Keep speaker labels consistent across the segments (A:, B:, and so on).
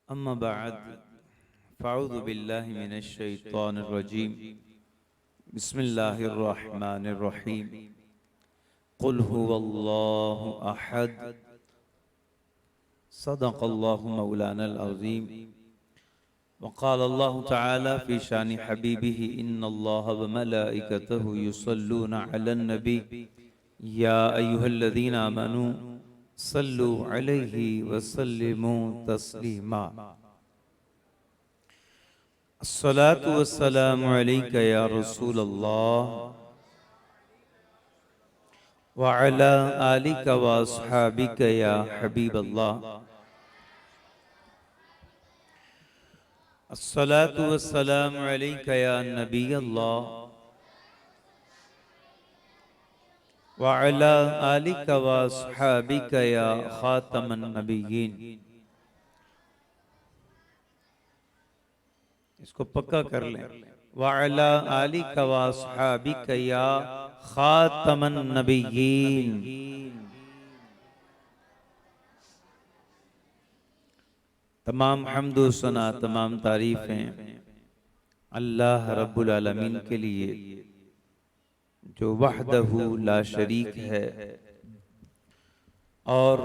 A: अम्मा बाद फ़अऊज़ु बिल्लाहि मिनश शैतानिर रजीम बिस्मिल्लाहिर रहमानिर रहीम क़ुल हुवल्लाहु अहद सदक़ल्लाहु मौलानल अज़ीम वक़ाल अल्लाहु तआला फ़ी शानि हबीबिही इन्नल्लाह व मलाइकतहु युसल्लूना अलन नबी या अय्युहल्लज़ीना आमनू सल्लु अलैहि वसल्लिमू तस्लीमा। अस्सलातु वस्सलामु अलैका या रसूल अल्लाह व अला आलिका व अस्हाबिका या हबीब अल्लाह। अस्सलातु वस्सलामु अलैका या नबी अल्लाह व अला आलिका व अस्हाबिका या खातमन नबिय्यीन। इसको पक्का कर लें, व अला आलिका व अस्हाबिका या खातमन नबिय्यीन। तमाम हम्द व सना, तमाम तारीफें अल्लाह रब्बुल आलमीन के लिए जो वहदहू ला शरीक है और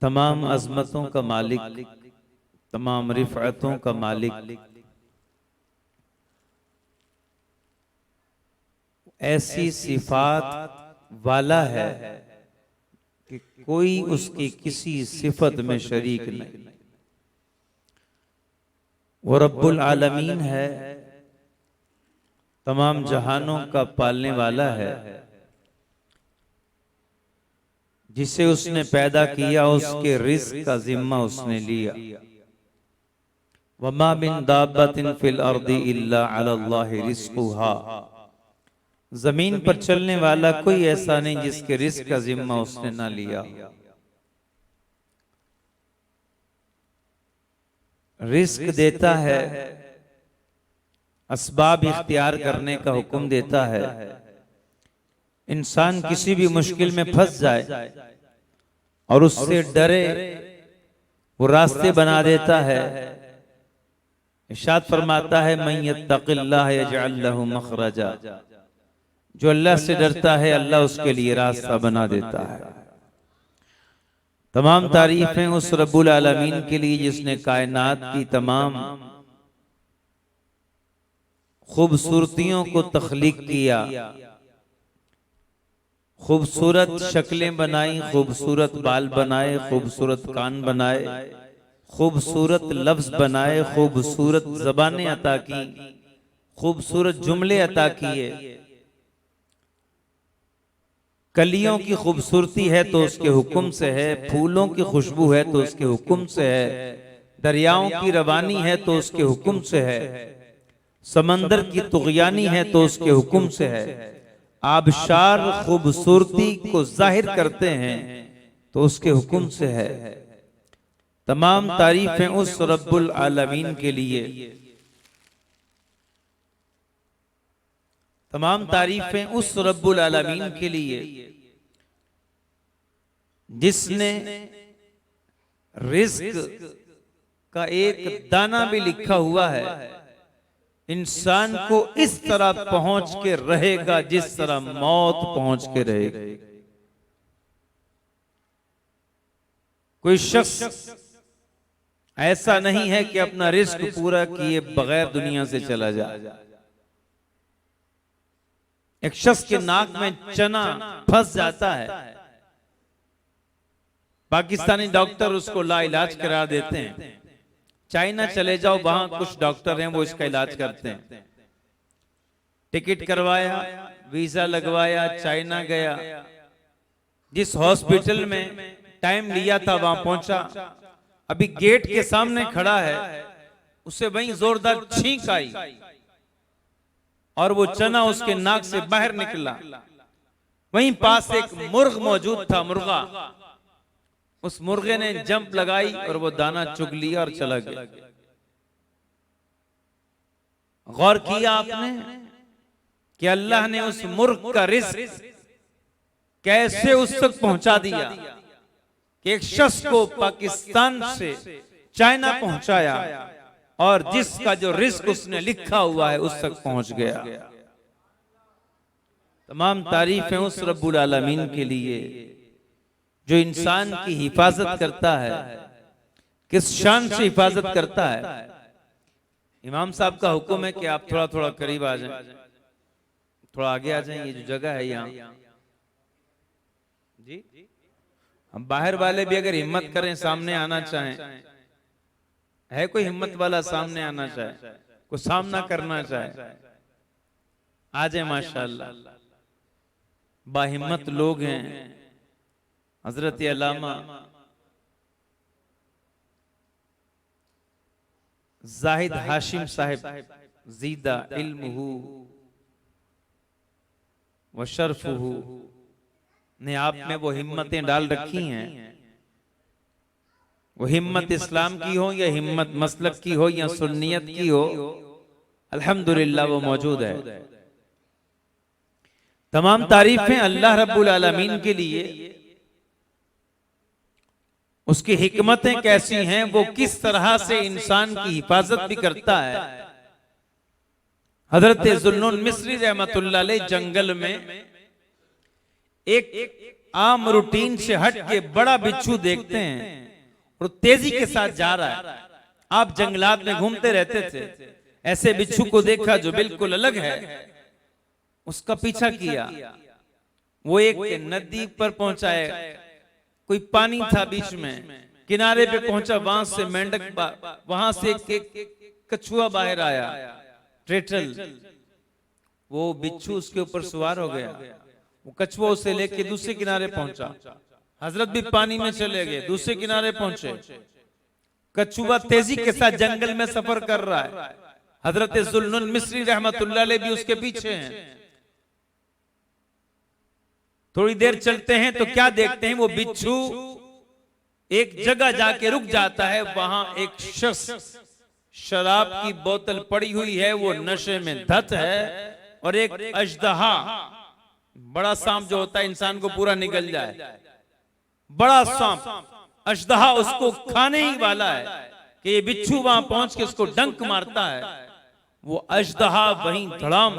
A: तमाम अज़मतों का मालिक, तमाम रिफ़अतों का मालिक, ऐसी सिफात वाला है कि कोई उसकी किसी सिफत में शरीक नहीं। वो रब्बुल आलमीन है, तमाम जहानों का पालने वाला है। जिसे उसने पैदा किया उसके रिज़्क़ का जिम्मा उसने लिया। वमा मिन दाब्बतिन फिल अर्दि इल्ला अलल्लाहि रिज़्क़ुहा। जमीन पर चलने वाला कोई ऐसा नहीं जिसके रिज़्क़ का जिम्मा उसने ना लिया। रिज़्क़ देता है, असबाब इख्तियार करने का हुक्म देता है। इंसान किसी भी मुश्किल में फंस जाए और उससे डरे, वो रास्ते बना देता है। इरशाद फरमाता है मन यत्तक़िल्लाह यजअल लहू मखरजा। जो अल्लाह से डरता है अल्लाह उसके लिए रास्ता बना देता है। तमाम तारीफें उस रब्बुल आलमीन के लिए जिसने कायनात की तमाम खूबसूरतियों को तख्लीक किया, खूबसूरत शक्लें बनाई, खूबसूरत बाल बनाए, खूबसूरत कान बनाए, खूबसूरत लफ्ज बनाए, खूबसूरत ज़बानें अता की, खूबसूरत जुमले अता किए। कलियों की खूबसूरती है तो उसके हुक्म से है, फूलों की खुशबू है तो उसके हुक्म से है, दरियाओं की रवानी है तो उसके हुक्म से है, समंदर की तुग़यानी है तो उसके हुक्म से है। आबशार खूबसूरती को जाहिर करते हैं तो उसके हुक्म से है। तमाम तारीफें उस रब्बुल आलमीन के लिए, तमाम तारीफें उस रब्बुल आलमीन के लिए जिसने रिज़्क़ का एक दाना भी लिखा हुआ है इंसान को इस तरह पहुंच के रहेगा जिस तरह मौत पहुंच के रहेगी। कोई शख्स ऐसा नहीं है कि अपना रिज़्क़ पूरा किए बगैर दुनिया से चला जाए। एक शख्स के नाक में चना फंस जाता है, पाकिस्तानी डॉक्टर उसको लाइलाज करा देते हैं। चाइना चले जाओ, वहां कुछ डॉक्टर हैं वो इसका इलाज करते हैं। टिकट करवाया, वीजा लगवाया, चाइना गया, जिस हॉस्पिटल में टाइम लिया था वहां पहुंचा, अभी गेट के सामने खड़ा है, उसे वहीं जोरदार छींक आई और वो चना उसके नाक से बाहर निकला। वहीं पास एक मुर्ग मौजूद था, मुर्गा। उस मुर्गे ने जंप लगाई और वो दाना चुग लिया और चला गया। गौर किया आपने कि अल्लाह ने उस मुर्ग का रिज़्क़ कैसे उस तक पहुंचा दिया। कि एक शख्स को पाकिस्तान से चाइना पहुंचाया और जिसका जो रिस्क उसने लिखा हुआ है उस तक पहुंच गया। तमाम तारीफें उस रब्बुल आलमीन के लिए जो इंसान की हिफाजत करता है। किस शान से हिफाजत करता है। इमाम साहब का हुक्म है कि आप थोड़ा थोड़ा करीब आ जाएं, थोड़ा आगे आ जाएं। ये जो जगह है यहाँ जी, हम बाहर वाले भी अगर हिम्मत करें सामने आना चाहें, है कोई हिम्मत वाला सामने आना चाहे, कोई सामना करना चाहे, आ जाए। माशाअल्लाह बाहिम्मत लोग हैं। हजरत अल्लामा जाहिद हाशिम साहिब ज़ीदा इल्मुहु व शर्फुहु ने आप में वो हिम्मतें डाल रखी हैं। वो हिम्मत इस्लाम की हो या हिम्मत मसलक की हो या सुन्नियत की हो, अल्हम्दुलिल्लाह वो मौजूद है। तमाम तारीफें अल्लाह रब्बुल आलमीन के लिए। उसकी हिकमतें कैसी हैं, वो किस तरह से इंसान की हिफाजत भी करता है। हजरत ज़ुन्नुन मिस्री रहमतुल्लाह अलैह जंगल में एक आम रूटीन से हट के बड़ा बिच्छू देखते हैं और तेजी के साथ जा रहा है। आप जंगलात में घूमते रहते थे, ऐसे बिच्छू को देखा जो बिल्कुल अलग है, उसका पीछा किया। वो एक नदी पर पहुंचा है, कोई पानी था बीच में, किनारे पे पहुंचा, वहां से मेंढक, वहां से एक कछुआ बाहर आया, ट्रेटल। वो बिच्छू उसके ऊपर सवार हो गया। वो कछुआ उसे लेके दूसरे किनारे पहुंचा। हजरत भी पानी में चले गए, दूसरे किनारे पहुंचे। कछुआ तेजी के साथ जंगल में सफर कर रहा है। हजरत ज़ुन्नुन मिस्री रहमतुल्लाह अलैह भी उसके पीछे हैं। थोड़ी देर चलते हैं तो क्या देखते हैं, वो बिच्छू एक जगह जाके रुक जाता है। वहां एक शख्स शराब की बोतल पड़ी हुई है, वो नशे में धत है, और एक अजदहा, बड़ा सांप जो होता है इंसान को पूरा निगल जाए, बड़ा सांप अजदहा उसको खाने ही वाला है कि ये बिच्छू वहां पहुंच के उसको डंक मारता है। वो अजदहा वहीं धड़ाम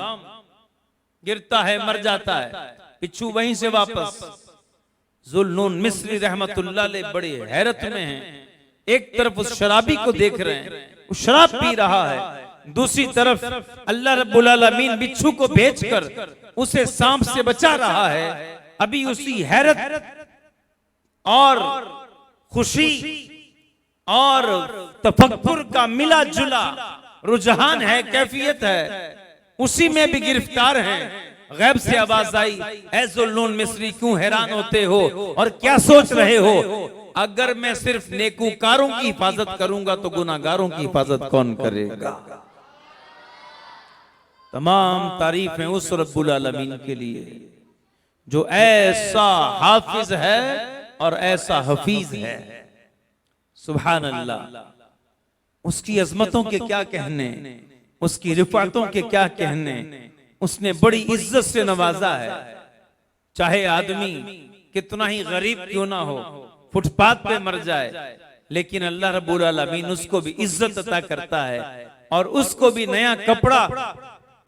A: गिरता है, मर जाता है। बिच्छू वहीं से वापस। ज़ुन्नुन मिस्री रहमतुल्लाह अलैह बड़े हैरत में हैं। एक तरफ उस शराबी को देख रहे हैं, वो शराब पी रहा है, दूसरी तरफ अल्लाह रब्बुल आलमीन बिच्छू को भेजकर उसे सांप से बचा रहा है। अभी उसी हैरत और खुशी और तफक्कुर का मिला जुला रुझान है, कैफियत है, उसी में भी गिरफ्तार हैं। गैब से आवाज आई, ऐ ज़ुन्नुन मिस्री क्यों हैरान होते हो और क्या सोच रहे हो? अगर मैं सिर्फ नेकूकारों की हिफाजत करूंगा तो गुनाहगारों की हिफाजत कौन करेगा? तमाम तारीफें उस रब्बुल आलमीन के लिए जो ऐसा हाफिज है और ऐसा हफीज है। सुभान अल्लाह। उसकी अजमतों के क्या कहने, उसकी रिफातों के क्या कहने। उसने बड़ी इज्जत से नवाजा है। चाहे आदमी कितना ही गरीब क्यों ना हो, फुटपाथ पे मर जाए, लेकिन अल्लाह रब्बुल आलमीन उसको भी इज्जत अता करता है और उसको भी नया कपड़ा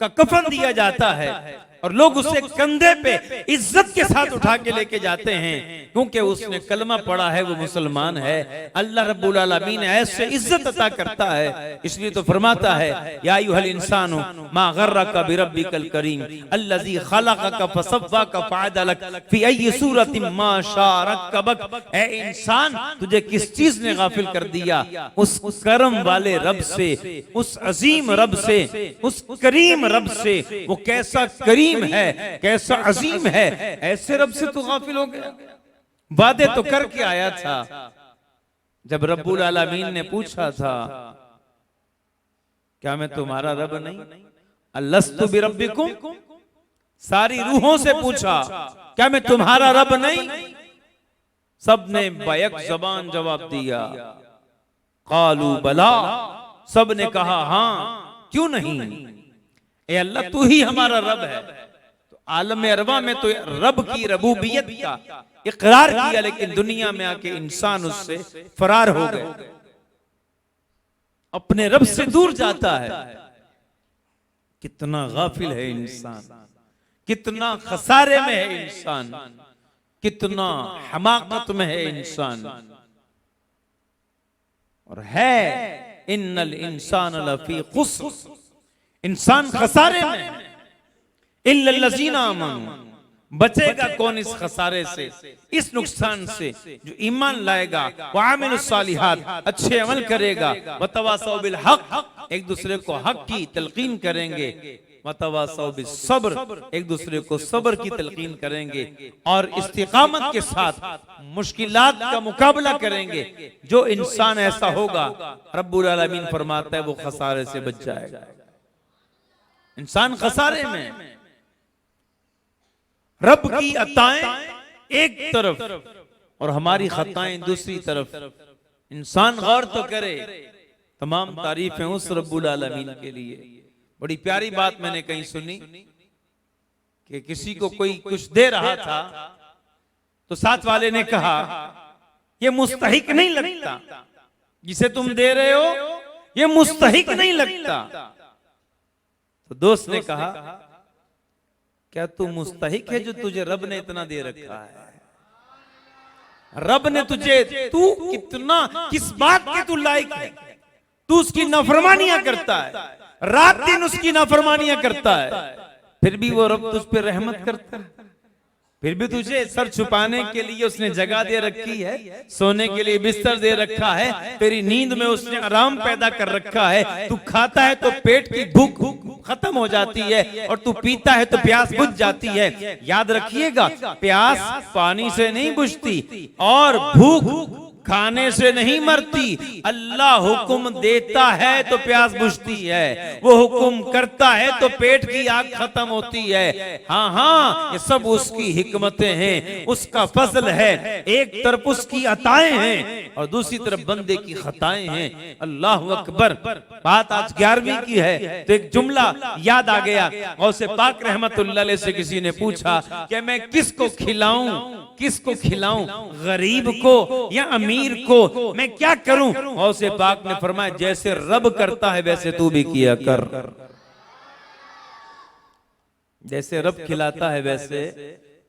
A: का कफन दिया जाता है और लोग उसे कंधे पे इज्जत के साथ उठा के लेके जाते हैं, क्योंकि उसने कलमा पढ़ा है, वो मुसलमान है। अल्लाह रब्बुल आलमीन ऐसे इज्जत अता करता है। इसलिए तो फरमाता है, या अय्युहल इंसानु मा गर्रका बिरब्बिकल करीम अल्लज़ी खलक़का फसव्वाका फअदलक फी अय्यि सूरतिन मा शाअ रक्कबक। ए इंसान, तुझे किस चीज ने गाफिल कर दिया? उस करम वाले रब से, उस अजीम रब से, उस करीम रब से। वो कैसा करीम है, कैसा अजीम है, ऐसे रब से तो गाफिल हो गया। वादे तो करके आया था। जब रब्बुल आलमीन ने पूछा था, क्या मैं तुम्हारा रब नहीं? अलस्तु बिरब्बिकुम, सारी रूहों से पूछा, क्या मैं तुम्हारा रब नहीं? सबने बैक जबान जवाब दिया, कालू बला, सब ने कहा हाँ, क्यों नहीं। ए अल्लाह, तू ही हमारा रब है। तो आलम अरवा में तो रब की रबूबियत का इकरार किया, लेकिन दुनिया में आके इंसान उससे फरार हो गए, अपने रब से दूर जाता है। कितना गाफिल है इंसान, कितना खसारे में है इंसान, कितना हमाकत में है इंसान। और है इन्नल इंसान लफी खुस्र, इंसान खसारे में। इल्लल्लज़ीना आमनू, बचेगा कौन इस खसारे से, इस नुकसान से? जो ईमान लाएगा, व आमिलुस सालिहात, अच्छे अमल करेगा, व तवासौ बिल हक, एक दूसरे को हक की तलकीन करेंगे, व तवासौ बिस सब्र, एक दूसरे को सब्र की तलकीन करेंगे, और इस्तिकामत के साथ मुश्किलात का मुकाबला करेंगे। जो इंसान ऐसा होगा, रब्बुल आलमीन फरमाता है वो खसारे से बच जाएगा। इंसान खसारे में, रब की अताएं एक तरफ और हमारी खताएं दूसरी तरफ। इंसान गौर तो करे, तमाम तारीफें उस रब्बुल आलमीन के लिए। बड़ी प्यारी बात मैंने कहीं सुनी कि किसी को कोई कुछ दे रहा था, तो साथ वाले ने कहा ये मुस्तहिक नहीं लगता, जिसे तुम दे रहे हो ये मुस्तहिक नहीं लगता। तो दोस्त ने कहा क्या तू मुस्तहिक है जो तुझे रब ने इतना दे रखा है? रब ने तुझे, तू कितना, किस बात के तू लायक है? तू उसकी नाफरमानियां करता है, रात दिन उसकी नाफरमानियां करता है, फिर भी वो रब तुझ पे रहमत करता है। फिर भी तुझे सर छुपाने के लिए उसने जगह दे रखी है, सोने के लिए बिस्तर दे रखा है, तेरी नींद में उसने आराम पैदा कर रखा है। तू खाता है तो पेट की भूख खत्म हो जाती है, और तू पीता है तो प्यास बुझ जाती है। याद रखिएगा, प्यास पानी से नहीं बुझती और भूख खाने से नहीं मरती। अल्लाह हुक्म देता है तो प्यास बुझती है, वो हुक्म करता है तो पेट की आग खत्म होती है। हाँ हाँ, ये सब उसकी हिकमतें हैं, उसका फजल है। एक तरफ उसकी अताएं हैं और दूसरी तरफ बंदे की खताएं हैं। अल्लाह अकबर। बात आज 11वीं की है तो एक जुमला याद आ गया। गौसे पाक रहमतुल्लाह अलैह से किसी ने पूछा कि मैं किसको खिलाऊं, किसको खिलाऊं, गरीब को या अमीर को, मैं क्या करूं? गौसे पाक ने फरमाया जैसे रब करता है वैसे तू भी किया कर। जैसे रब खिलाता है वैसे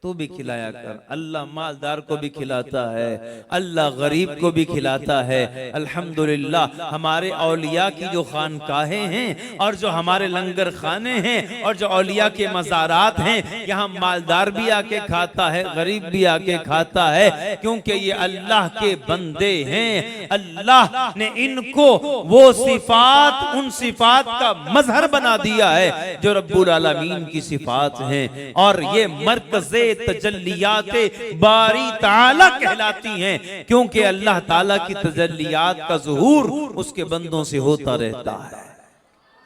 A: तू भी खिलाया कर। अल्लाह मालदार को भी खिलाता है, अल्लाह गरीब को भी खिलाता है। अल्हम्दुलिल्लाह हमारे औलिया की जो खानकाहें हैं और जो हमारे लंगर खाने हैं और जो औलिया के मज़ारात हैं, यहाँ मालदार भी आके खाता है, गरीब भी आके खाता है, क्योंकि ये अल्लाह के बंदे हैं। अल्लाह ने इनको वो सिफात, उन सिफात का मजहर बना दिया है जो रब्बुल आलमीन की सिफात हैं, और ये मरकज़े तजल्लियाते बारी ताला कहलाती हैं, क्योंकि अल्लाह ताला की तजल्लियात का ज़ुहूर उसके बंदों से होता रहता है।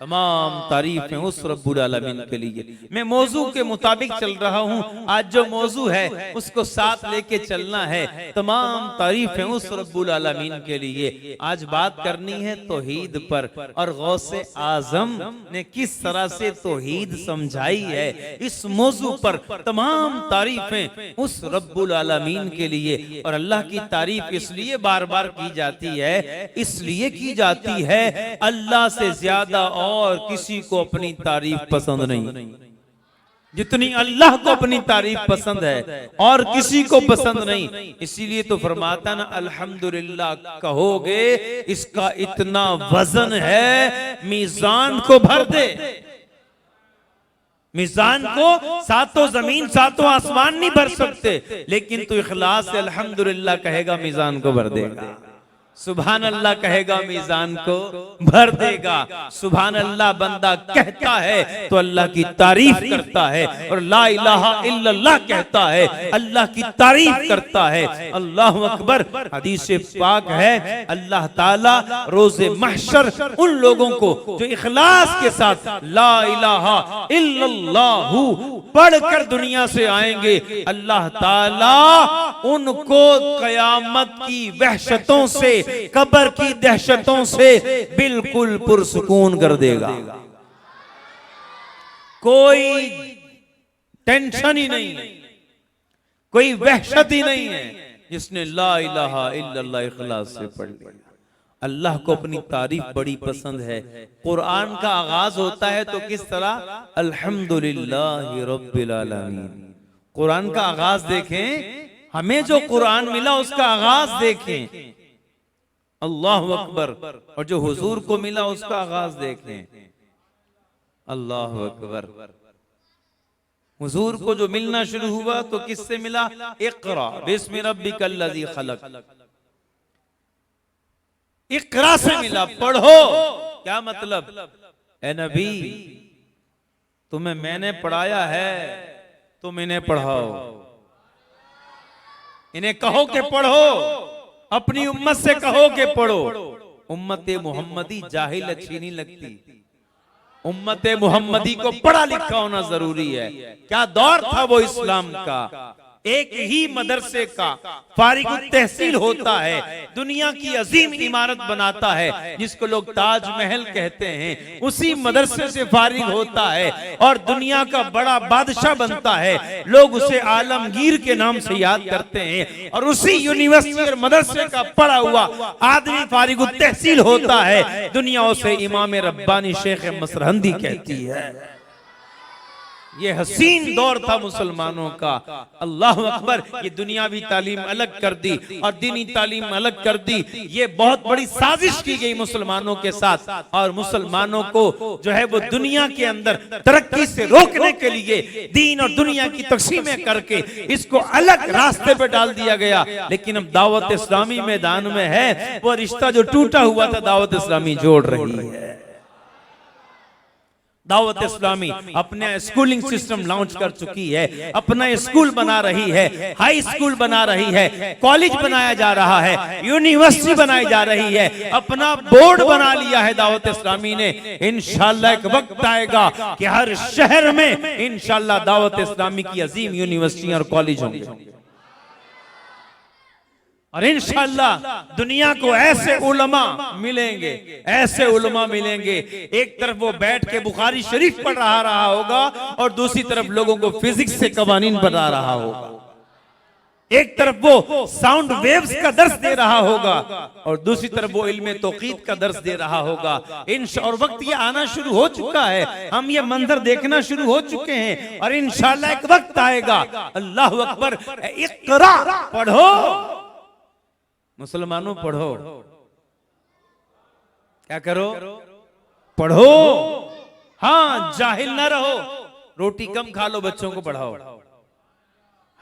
A: तमाम तारीफें उस रब्बुल आलमीन के लिए। मैं मौजू के मुताबिक चल रहा हूँ, आज जो मौजू है उसको साथ लेके चलना है। तमाम तारीफें उस रब्बुल आलमीन के लिए। आज बात करनी है तौहीद पर, और गौसे आजम ने किस तरह से तौहीद समझाई है, इस मौजू पर तमाम तारीफें उस रब्बुल आलमीन के लिए। और अल्लाह की तारीफ इसलिए बार बार की जाती है, इसलिए की जाती है अल्लाह से ज्यादा और किसी को अपनी तारीफ पसंद नहीं। जितनी अल्लाह को अपनी तारीफ पसंद है और किसी को पसंद नहीं। इसीलिए तो फरमाता ना अल्हम्दुलिल्लाह कहोगे इसका इतना वजन है मीज़ान को भर दे। मीज़ान को सातों जमीन सातों आसमान नहीं भर सकते, लेकिन तू इखलास से अल्हम्दुलिल्लाह कहेगा मीज़ान को भर देगा। सुभान अल्लाह कहेगा मीज़ान को भर देगा। सुभान अल्लाह बंदा कहता है तो अल्लाह की तारीफ करता है, और ला इलाहा इल्लल्लाह कहता है अल्लाह की तारीफ करता है। अल्लाह अकबर। हदीस पाक है अल्लाह ताला रोज़े महशर उन लोगों को जो इखलास के साथ ला इलाहा इल्लल्लाह पढ़कर दुनिया से आएंगे, अल्लाह ताला उनको कयामत की वहशतों से, कब्र की दहशतों से बिल्कुल पुरसुकून कर देगा। कोई टेंशन ही नहीं है, कोई वहशत ही नहीं है, जिसने ला इलाहा इल्लल्लाह इखलास से पढ़ लिया। अल्लाह को अपनी तारीफ बड़ी पसंद है। कुरान का आगाज होता है तो किस तरह, अल्हम्दुलिल्लाहि रब्बिल आलमीन। कुरान का आगाज देखें, हमें जो कुरान मिला उसका आगाज देखें, अल्लाह अकबर। और जो हुजूर को मिला उसका आगाज देखें, अल्लाह अकबर। हुजूर को जो मिलना शुरू हुआ तो किससे मिला, इक़रा बिस्मि रब्बिकल्लज़ी खलक, इक़रा से मिला, पढ़ो। क्या मतलब, ए नबी तुम्हें मैंने पढ़ाया है, तुम इन्हें पढ़ाओ, इन्हें कहो कि पढ़ो, अपनी उम्मत से कहो कि पढ़ो। उम्मत मोहम्मदी जाहिल अच्छी नहीं लगती, उम्मत मोहम्मदी को पढ़ा लिखा होना जरूरी है। क्या दौर था वो इस्लाम का, एक ही मदरसे का फारिगुत तहसील होता है, दुनिया की अजीम इमारत बनाता है जिसको लोग ताजमहल कहते हैं, उसी मदरसे से फारिग होता है और दुनिया का बड़ा बादशाह बनता है। लोग उसे आलमगीर के नाम से याद करते हैं और उसी यूनिवर्सिटी और मदरसे का पढ़ा हुआ आदमी फारिगुत तहसील होता है, दुनिया उसे इमाम रब्बानी शेख मसरहंदी कहती है। ये हसीन दौर था मुसलमानों का, अल्लाह अकबर। ये दुनियावी तालीम अलग कर दी और दीनी तालीम अलग कर दी। ये बहुत बड़ी साजिश की गई मुसलमानों के साथ, और मुसलमानों को जो है वो दुनिया के अंदर तरक्की से रोकने के लिए दीन और दुनिया की तकसीमें करके इसको अलग रास्ते पे डाल दिया गया। लेकिन अब दावत इस्लामी मैदान में है, वो रिश्ता जो टूटा हुआ था दावत इस्लामी जोड़ रही है। दावत इस्लामी अपने स्कूलिंग सिस्टम लॉन्च कर चुकी है, अपना स्कूल बना रही है, हाई स्कूल बना रही है, कॉलेज बनाया जा रहा है, यूनिवर्सिटी बनाई जा रही है, अपना बोर्ड बना लिया है दावत इस्लामी ने। इंशाअल्लाह एक वक्त आएगा कि हर शहर में इंशाअल्लाह दावत इस्लामी की अजीम यूनिवर्सिटी और कॉलेज होंगे, और इंशाअल्लाह दुनिया को ऐसे उलमा मिलेंगे, ऐसे उलमा मिलेंगे। एक तरफ वो बैठ के बुखारी शरीफ पढ़ रहा होगा और दूसरी तरफ लोगों को फिजिक्स से कवानीन बता रहा होगा। एक तरफ वो साउंड वेव्स का दर्स दे रहा होगा और दूसरी तरफ वो इल्मे तौक़ीद का दर्स दे रहा होगा। और वक्त ये आना शुरू हो चुका है, हम ये मंजर देखना शुरू हो चुके हैं, और इंशाअल्लाह एक वक्त आएगा, अल्लाह अकबर, इक़रा पढ़ो मुसलमानों, पढ़ो। क्या करो, पढ़ो। हाँ, जाहिल ना रहो, रोटी कम खा लो, बच्चों को पढ़ाओ।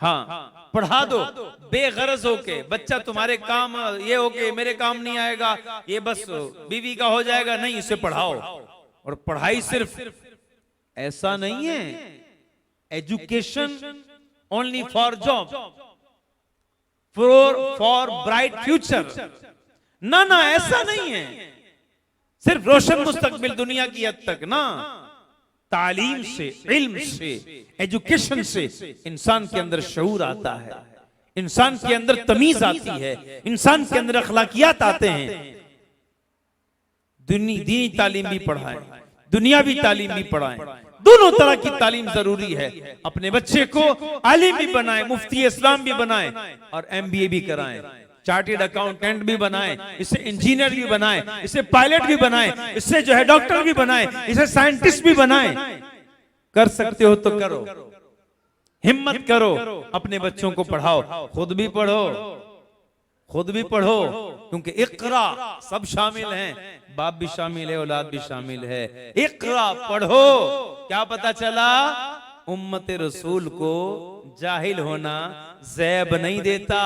A: हाँ, पढ़ा दो बेगरज होके। बच्चा तुम्हारे काम ये हो के मेरे काम नहीं आएगा, ये बस बीवी का हो जाएगा, नहीं, इसे पढ़ाओ। और पढ़ाई सिर्फ ऐसा नहीं है, education only for job, for bright future, ना ना, ऐसा नहीं है सिर्फ रोशन मुस्तकबिल दुनिया की हद तक ना। तालीम से, इल्म से, एजुकेशन से इंसान के अंदर शऊर आता है, इंसान के अंदर तमीज आती है, इंसान के अंदर अखलाकियात आते हैं। दीनी तालीम भी पढ़ाएं, दुनियावी तालीम भी पढ़ाएं, दोनों तरह की तालीम जरूरी है। अपने बच्चे को आलिम भी बनाएं, मुफ्ती इस्लाम भी बनाएं, और MBA भी कराएं, चार्टेड अकाउंटेंट भी बनाएं, इसे इंजीनियर भी बनाएं, इसे पायलट भी बनाएं, इससे जो है डॉक्टर भी बनाएं, इसे साइंटिस्ट भी बनाएं। कर सकते हो तो करो, हिम्मत करो, अपने बच्चों को पढ़ाओ, खुद भी पढ़ो, खुद भी पढ़ो, क्योंकि इक़रा सब शामिल हैं, बाप भी शामिल है, औलाद भी शामिल है। इक़रा पढ़ो। क्या पता चला, उम्मत रसूल को जाहिल होना ज़ैब नहीं देता।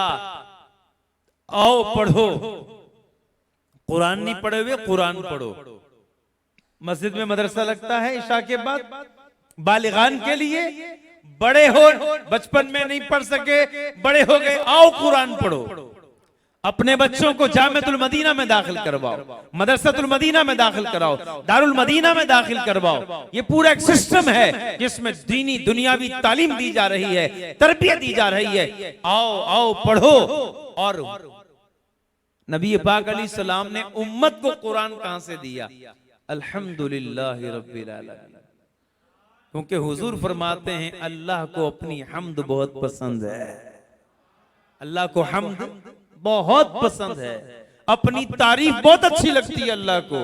A: आओ पढ़ो, कुरान नहीं पढ़े हुए कुरान पढ़ो। मस्जिद में मदरसा लगता है इशा के बाद, बालिगान के लिए। बड़े हो, बचपन में नहीं पढ़ सके, बड़े हो गए, आओ कुरान पढ़ो। अपने बच्चों को जामिअतुल मदीना में दाखिल करवाओ, मदरसतुल मदीना में दाखिल कराओ, दारुल मदीना में दाखिल करवाओ। ये पूरा एक सिस्टम है जिसमें दीनी दुनियावी तालीम दी जा रही है, तरबियत दी जा रही है। आओ आओ पढ़ो। और नबी पाक अलैहिस्सलाम ने उम्मत को कुरान कहां से दिया? अल्हम्दुलिल्लाह रब्बिल आलमीन। क्योंकि हुजूर फरमाते हैं अल्लाह को अपनी हम्द बहुत पसंद है, अल्लाह को हम्द बहुत पसंद है, अपनी तारीफ बहुत अच्छी लगती है अल्लाह को।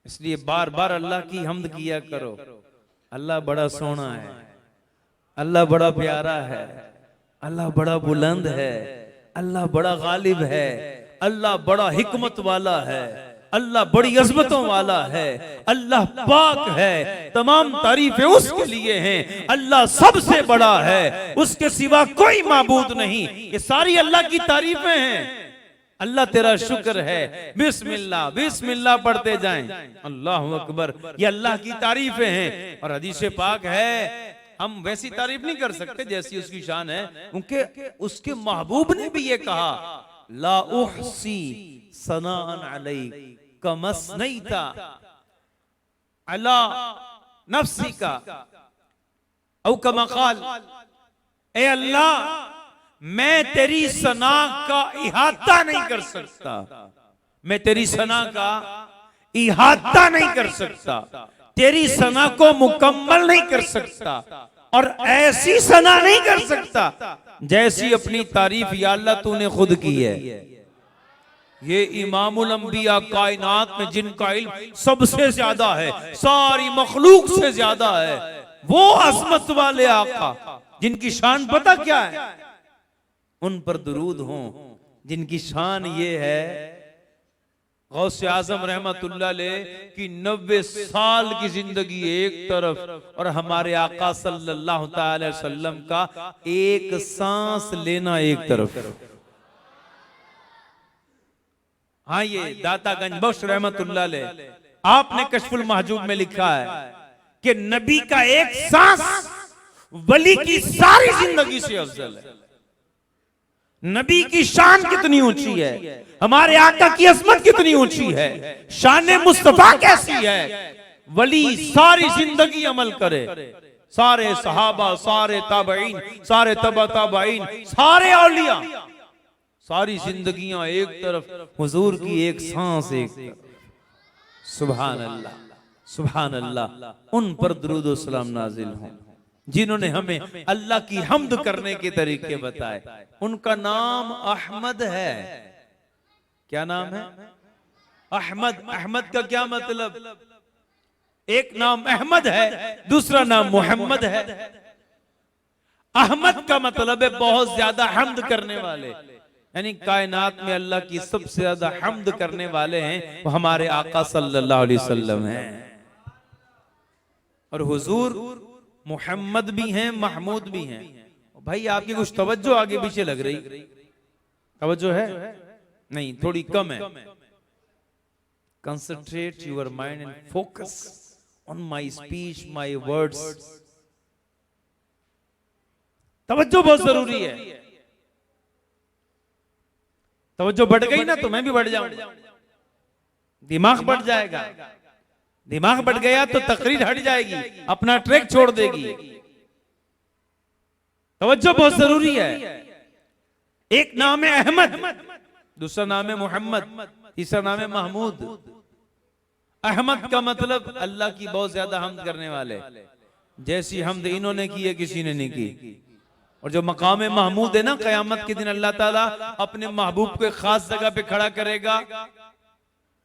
A: इसलिए बार बार अल्लाह की हम्द किया करो। अल्लाह बड़ा सोना है, अल्लाह बड़ा प्यारा है, अल्लाह बड़ा बुलंद है, अल्लाह बड़ा गालिब है, अल्लाह बड़ा हिकमत वाला है, अल्लाह बड़ी अज़मतों वाला है, अल्लाह पाक है, तमाम तारीफें उसके लिए हैं, अल्लाह सबसे बड़ा है, उसके सिवा कोई माबूद नहीं। ये सारी अल्लाह की तारीफें हैं। अल्लाह तेरा शुक्र है, बिस्मिल्लाह बिस्मिल्लाह पढ़ते जाएं, अल्लाहु अकबर, ये अल्लाह की तारीफें हैं। और हदीस पाक है, हम वैसी तारीफ नहीं कर सकते जैसी उसकी शान है, क्योंकि उसके महबूब ने भी ये कहा, ला उहसी सनाअन अलैक कमस्नैता अला नफ्सिका औ कमा क़ाल, ए अल्लाह मैं तेरी सना का इहाता नहीं कर सकता, मैं तेरी सना का इहाता नहीं कर सकता, तेरी सना को मुकम्मल नहीं कर सकता, और ऐसी सना नहीं कर सकता जैसी अपनी तारीफ या अल्लाह तूने खुद की है। ये इमामुल अंबिया, कायनात में जिनका इल्म सबसे ज्यादा है, सारी मखलूक से ज्यादा है, वो अज़मत वाले आका जिनकी शान पता क्या है, उन पर दुरूद हो जिनकी शान ये है, गौसे आजम रहमतुल्लाह अलैह की 90 साल की जिंदगी एक तरफ और हमारे आका सल्लल्लाहु अलैहि वसल्लम का एक सांस लेना एक तरफ। हाँ, ये दातागंज बख्श रहमतुल्लाह अलैह आपने कश्फुल महजूब में लिखा है कि नबी का एक सांस वली की सारी जिंदगी से अफजल है। नबी की शान कितनी ऊंची है, हमारे आका की अज़मत कितनी ऊंची है, शान मुस्तफा कैसी है, वली सारी जिंदगी अमल करे, सारे सहाबा, सारे ताबईन, सारे तबा ताबईन, सारे औलिया, सारी जिंदगियां एक तरफ, हुजूर की एक सांस एक तरफ। सुभान अल्लाह, सुभान अल्लाह। उन पर दुरूद व सलाम नाजिल हो जिन्होंने हमें अल्लाह की हम्द करने के तरीके बताए। उनका नाम अहमद है। क्या नाम है? अहमद। अहमद का क्या मतलब? एक नाम अहमद है, दूसरा नाम मोहम्मद है। अहमद का मतलब है बहुत ज्यादा हम्द करने वाले, यानी कायनात में अल्लाह की सबसे ज्यादा हम्द करने वाले हैं वो हमारे आका सल्लल्लाहु अलैहि वसल्लम हैं। और हुजूर मोहम्मद भी हैं, महमूद भी हैं। भाई आपकी कुछ तवज्जो आगे पीछे लग रही, तवज्जो है? नहीं, थोड़ी कम है। Concentrate your mind and focus on my speech, my words. तवज्जो बहुत जरूरी है। तवज्जो बढ़ गई ना तो मैं भी बढ़ जाऊंगा, दिमाग बढ़ जाएगा। दिमाग बढ़ गया तो तकरीर हट जाएगी, अपना ट्रैक छोड़ देगी। तवज्जो बहुत जरूरी है। एक नाम है अहमद, दूसरा नाम है मोहम्मद, तीसरा नाम है महमूद। अहमद का मतलब अल्लाह की बहुत ज्यादा हम्द करने वाले, जैसी हम्द इन्होंने की है किसी ने नहीं की। और जो मकाम महमूद है ना, कयामत के दिन अल्लाह ताला अपने महबूब को एक खास जगह पे खड़ा करेगा।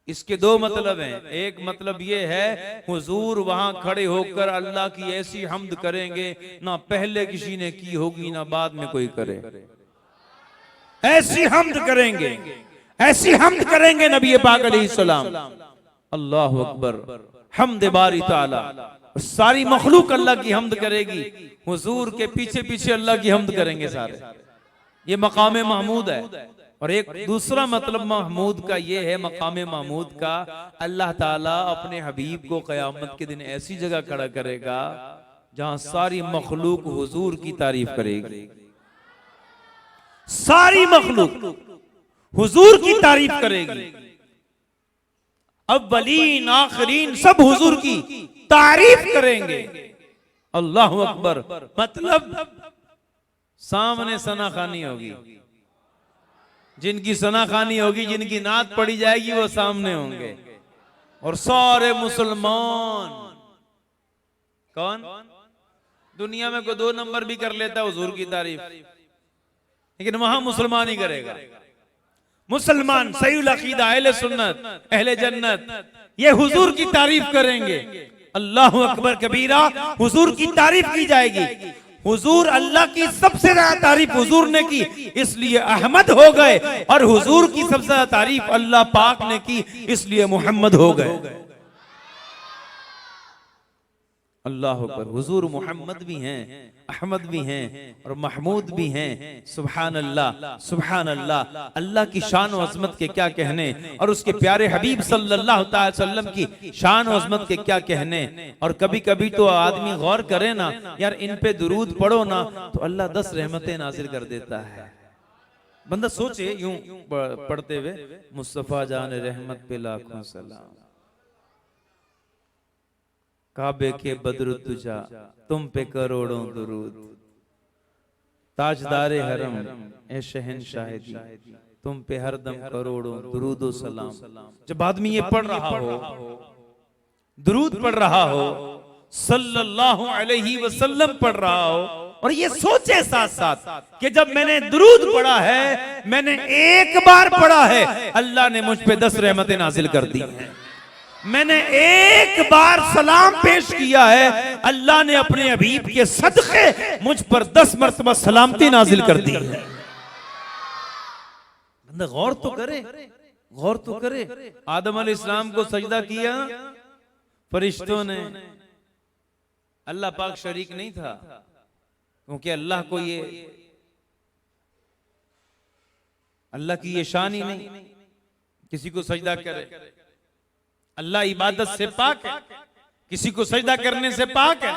A: इसके दो मतलब हैं। एक मतलब ये है हुजूर वहां खड़े होकर अल्लाह की ऐसी हम्द करेंगे ना पहले किसी ने की होगी ना बाद में कोई करे। ऐसी हम्द करेंगे, ऐसी हम्द करेंगे नबी पाक अलैहिस्सलाम। अल्लाहु अकबर। हम्द बारी ताला, सारी मखलूक अल्लाह की हम्द करेगी, हुजूर के पीछे पीछे अल्लाह की हम्द करेंगे सारे। ये मकाम महमूद है। और एक दूसरा मतलब महमूद का ये है, मकाम महमूद का अल्लाह ताला अपने हबीब को क़यामत के दिन ऐसी जगह खड़ा करेगा जहां सारी मखलूक हुजूर की तारीफ करेगी। सारी मखलूक हुजूर की तारीफ करेगी। अव्वलीन आखिरीन सब हुजूर की तारीफ करेंगे। अल्लाहु अकबर। मतलब सामने सना खानी होगी, जिनकी सना खानी होगी, जिनकी नात पड़ी जाएगी वो सामने होंगे। और सारे मुसलमान कौन? दुनिया में कोई 2 नंबर भी कर लेता है हुजूर की तारीफ, लेकिन वहां मुसलमान ही करेगा। मुसलमान सहीउल अकीदा अहले सुन्नत अहले जन्नत ये हुजूर की तारीफ करेंगे। अल्लाहु अकबर कबीरा, हुजूर की तारीफ की जाएगी। हुजूर अल्लाह की सबसे ज्यादा तारीफ हुजूर ने की, इसलिए अहमद हो गए, और हुजूर की सबसे ज्यादा तारीफ अल्लाह पाक ने की, इसलिए मोहम्मद हो गए। अल्लाह अकबर। हुजूर मोहम्मद भी हैं, अहमद भी हैं और महमूद भी हैं। सुभान अल्लाह, सुभान अल्लाह। अल्लाह की शान और अजमत के क्या कहने, और उसके प्यारे हबीब सल्लल्लाहु अलैहि वसल्लम की शान और अजमत के क्या कहने। और कभी कभी तो आदमी गौर करे ना, यार इन पे दुरूद पढ़ो ना तो अल्लाह 10 रहमतें नाजिल कर देता है। बंदा सोचे यूं पढ़ते हुए, मुस्तफा जान रहमत पे लाखों सलाम, काबे के बद्र तुझा तुम पे करोड़ों दुरूद, ताजदारे हरम ए शहंशाही तुम पे हरदम करोड़ों दुरूद व सलाम। जब आदमी ये पढ़ रहा हो, दुरूद पढ़ रहा हो, सल्लल्लाहु अलैहि वसल्लम पढ़ रहा हो, और ये सोचे साथ साथ कि जब मैंने दुरूद पढ़ा है, मैंने एक बार पढ़ा है, अल्लाह ने मुझ पे 10 रहमतें नाजिल कर दी हैं। मैंने एक बार सलाम पेश किया है, अल्लाह ने अपने हबीब के सदके मुझ पर 10 मरतबा सलामती नाजिल कर दी है। बंदा गौर तो करे, गौर तो करे। आदम अलैहिस्सलाम को सजदा किया फरिश्तों ने, अल्लाह पाक शरीक नहीं था, क्योंकि अल्लाह को ये, अल्लाह की ये शान ही नहीं किसी को सजदा करे। अल्लाह इबादत से पाक है, किसी को सजदा करने से पाक है।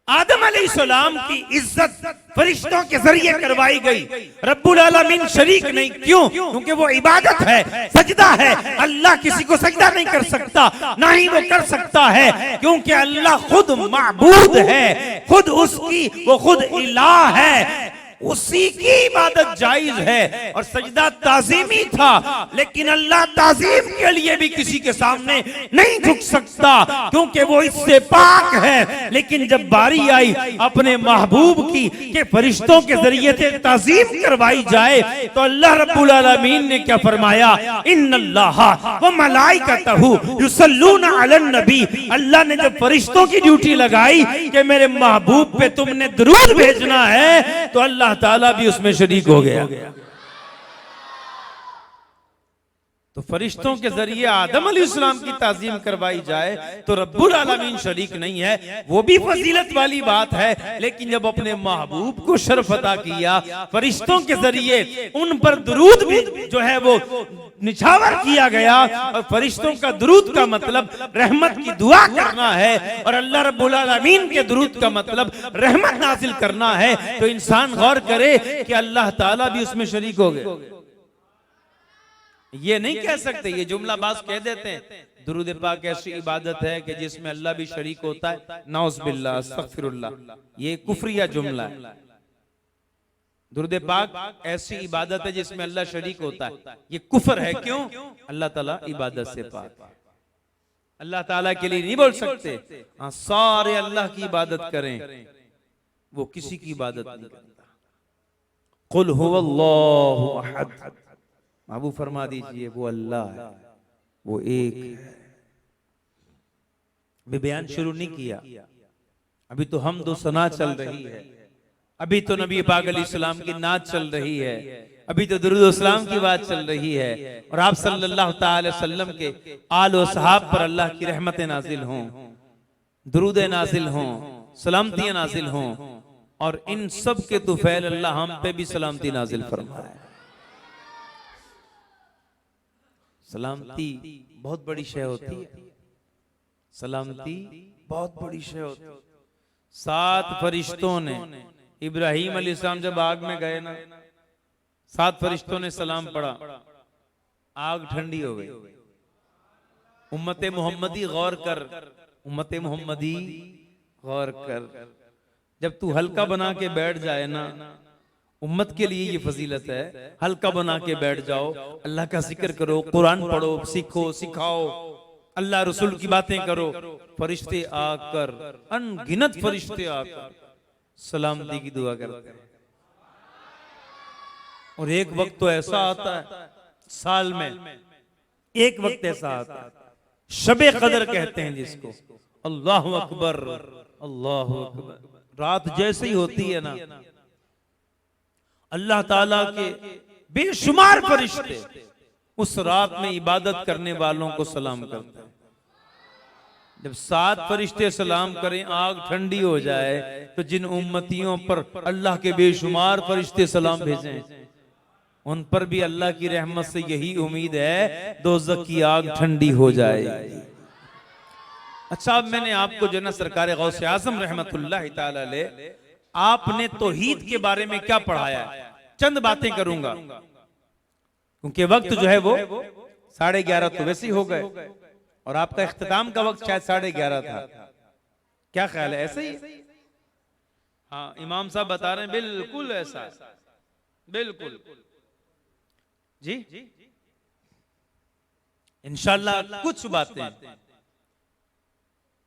A: आदम अलैहिस्सलाम की इज्जत फरिश्तों के जरिए करवाई गई, रब्बुल आलमीन शरीक नहीं। क्यों? क्योंकि वो इबादत है, सजदा है। अल्लाह किसी को सजदा नहीं कर सकता, ना ही वो कर सकता है, क्योंकि अल्लाह खुद माबूद है, खुद उसकी वो खुद इलाह है, उसी की इबादत जायज है। और सजदा ताजीमी था, लेकिन अल्लाह ताजीम के लिए भी किसी के सामने नहीं झुक सकता, क्योंकि वो इससे पाक है। लेकिन जब बारी आई अपने महबूब की कि फरिश्तों के जरिए से ताजीम करवाई जाए, तो अल्लाह रब्बुल आलमीन ने क्या फरमाया, इन्नल्लाह व मलाइकतहू युसल्लूना अलन नबी। अल्लाह ने जब फरिश्तों की ड्यूटी लगाई कि मेरे महबूब पे तुमने दुरूद भेजना है, तो अल्लाह ताला भी उसमें शरीक हो गया। तो फरिश्तों के जरिए आदम अलैहिस्सलाम की ताजीम करवाई जाए तो रब्बुल आलमीन शरीक नहीं है, वो भी फजीलत वाली बात है। लेकिन जब अपने महबूब को शर्फ अता किया, फरिश्तों के जरिए उन पर दुरूद भी जो है वो निछावर किया गया, और फरिश्तों का दुरूद का मतलब रहमत की दुआ करना है, और अल्लाह रब्बुल आलमीन के दुरूद का मतलब रहमत नाजिल करना है। तो इंसान गौर करे कि अल्लाह ताला भी उसमें शरीक हो गए। ये नहीं कह सकते, ये जुमला बाज कह देते हैं, दुरूद पाक ऐसी इबादत है कि जिसमें अल्लाह भी शरीक होता है। नाउज़ बिल्लाह, अस्तगफिरुल्लाह, ये कुफ्रिया जुमला है। दुरूद पाक ऐसी इबादत है जिसमें अल्लाह शरीक होता है, ये कुफर है। क्यों? अल्लाह ताला इबादत से पाक, अल्लाह ताला के लिए नहीं बोल सकते हाँ सारे अल्लाह की इबादत करें, वो किसी की इबादत नहीं करता। कुल हुवल्लाहु अहद, महबूब फरमा दीजिए वो अल्लाह है, वो एक है। अभी बयान शुरू नहीं किया, अभी तो हम दो सना चल रही है, अभी तो नबी पाक अलैहिस्सलाम की नात चल रही है, अभी तो दुरूद व सलाम की बात चल रही है, और आप सल्लल्लाहु अलैहि वसल्लम के आल व सहाब पर अल्लाह की रहमतें नाजिल हों, दुरूद नाजिल हों, सलामतियां नाजिल हों, और इन सब के तुफैल अल्लाह हम पे भी सलामती नाजिल फरमाए। सलामती बहुत बड़ी शय होती है, सलामती बहुत बड़ी शय होती है। 7 फरिश्तों ने, इब्राहीम अलैहिस्सलाम जब आग में गए ना, 7 फरिश्तों ने सलाम पढ़ा, आग ठंडी हो गई। उम्मते मोहम्मदी गौर कर, उम्मते मोहम्मदी गौर कर, जब तू हल्का बना के बैठ जाए ना, उम्मत के लिए ये फजीलत है, हल्का बना के बैठ जाओ, अल्लाह का जिक्र करो, कुरान पढ़ो, सीखो, सिखाओ, अल्लाह रसूल की बातें करो, फरिश्ते आकर, अनगिनत फरिश्ते आकर सलामती की दुआ करते हैं। और एक वक्त तो ऐसा आता है साल में, एक वक्त ऐसा आता है, शबे कदर कहते हैं जिसको, अल्लाह अकबर अल्लाह अकबर। रात जैसे ही होती है ना, अल्लाह ताला के बेशुमार फरिश्ते उस रात में इबादत करने वालों को सलाम करते हैं। जब 7 फरिश्ते सलाम करें, आग ठंडी हो जाए, तो जिन उम्मतियों पर अल्लाह के बेशुमार फरिश्ते सलाम भेजें, उन पर भी अल्लाह की रहमत से यही उम्मीद है दोज़ख की आग ठंडी हो जाएगी। अच्छा, अब मैंने आपको जो ना सरकार गौसे आज़म रहमतुल्लाह ताला अलैह, आपने तौहीद के बारे में क्या पढ़ाया है, चंद बातें करूंगा, क्योंकि वक्त जो है वो 11:30 तो वैसे ही हो गए, और आपका इख्तिताम का वक्त शायद 11:30 था। क्या ख्याल है, ऐसे ही? हाँ, इमाम साहब बता रहे हैं बिल्कुल ऐसा, बिल्कुल जी। इंशाअल्लाह कुछ बातें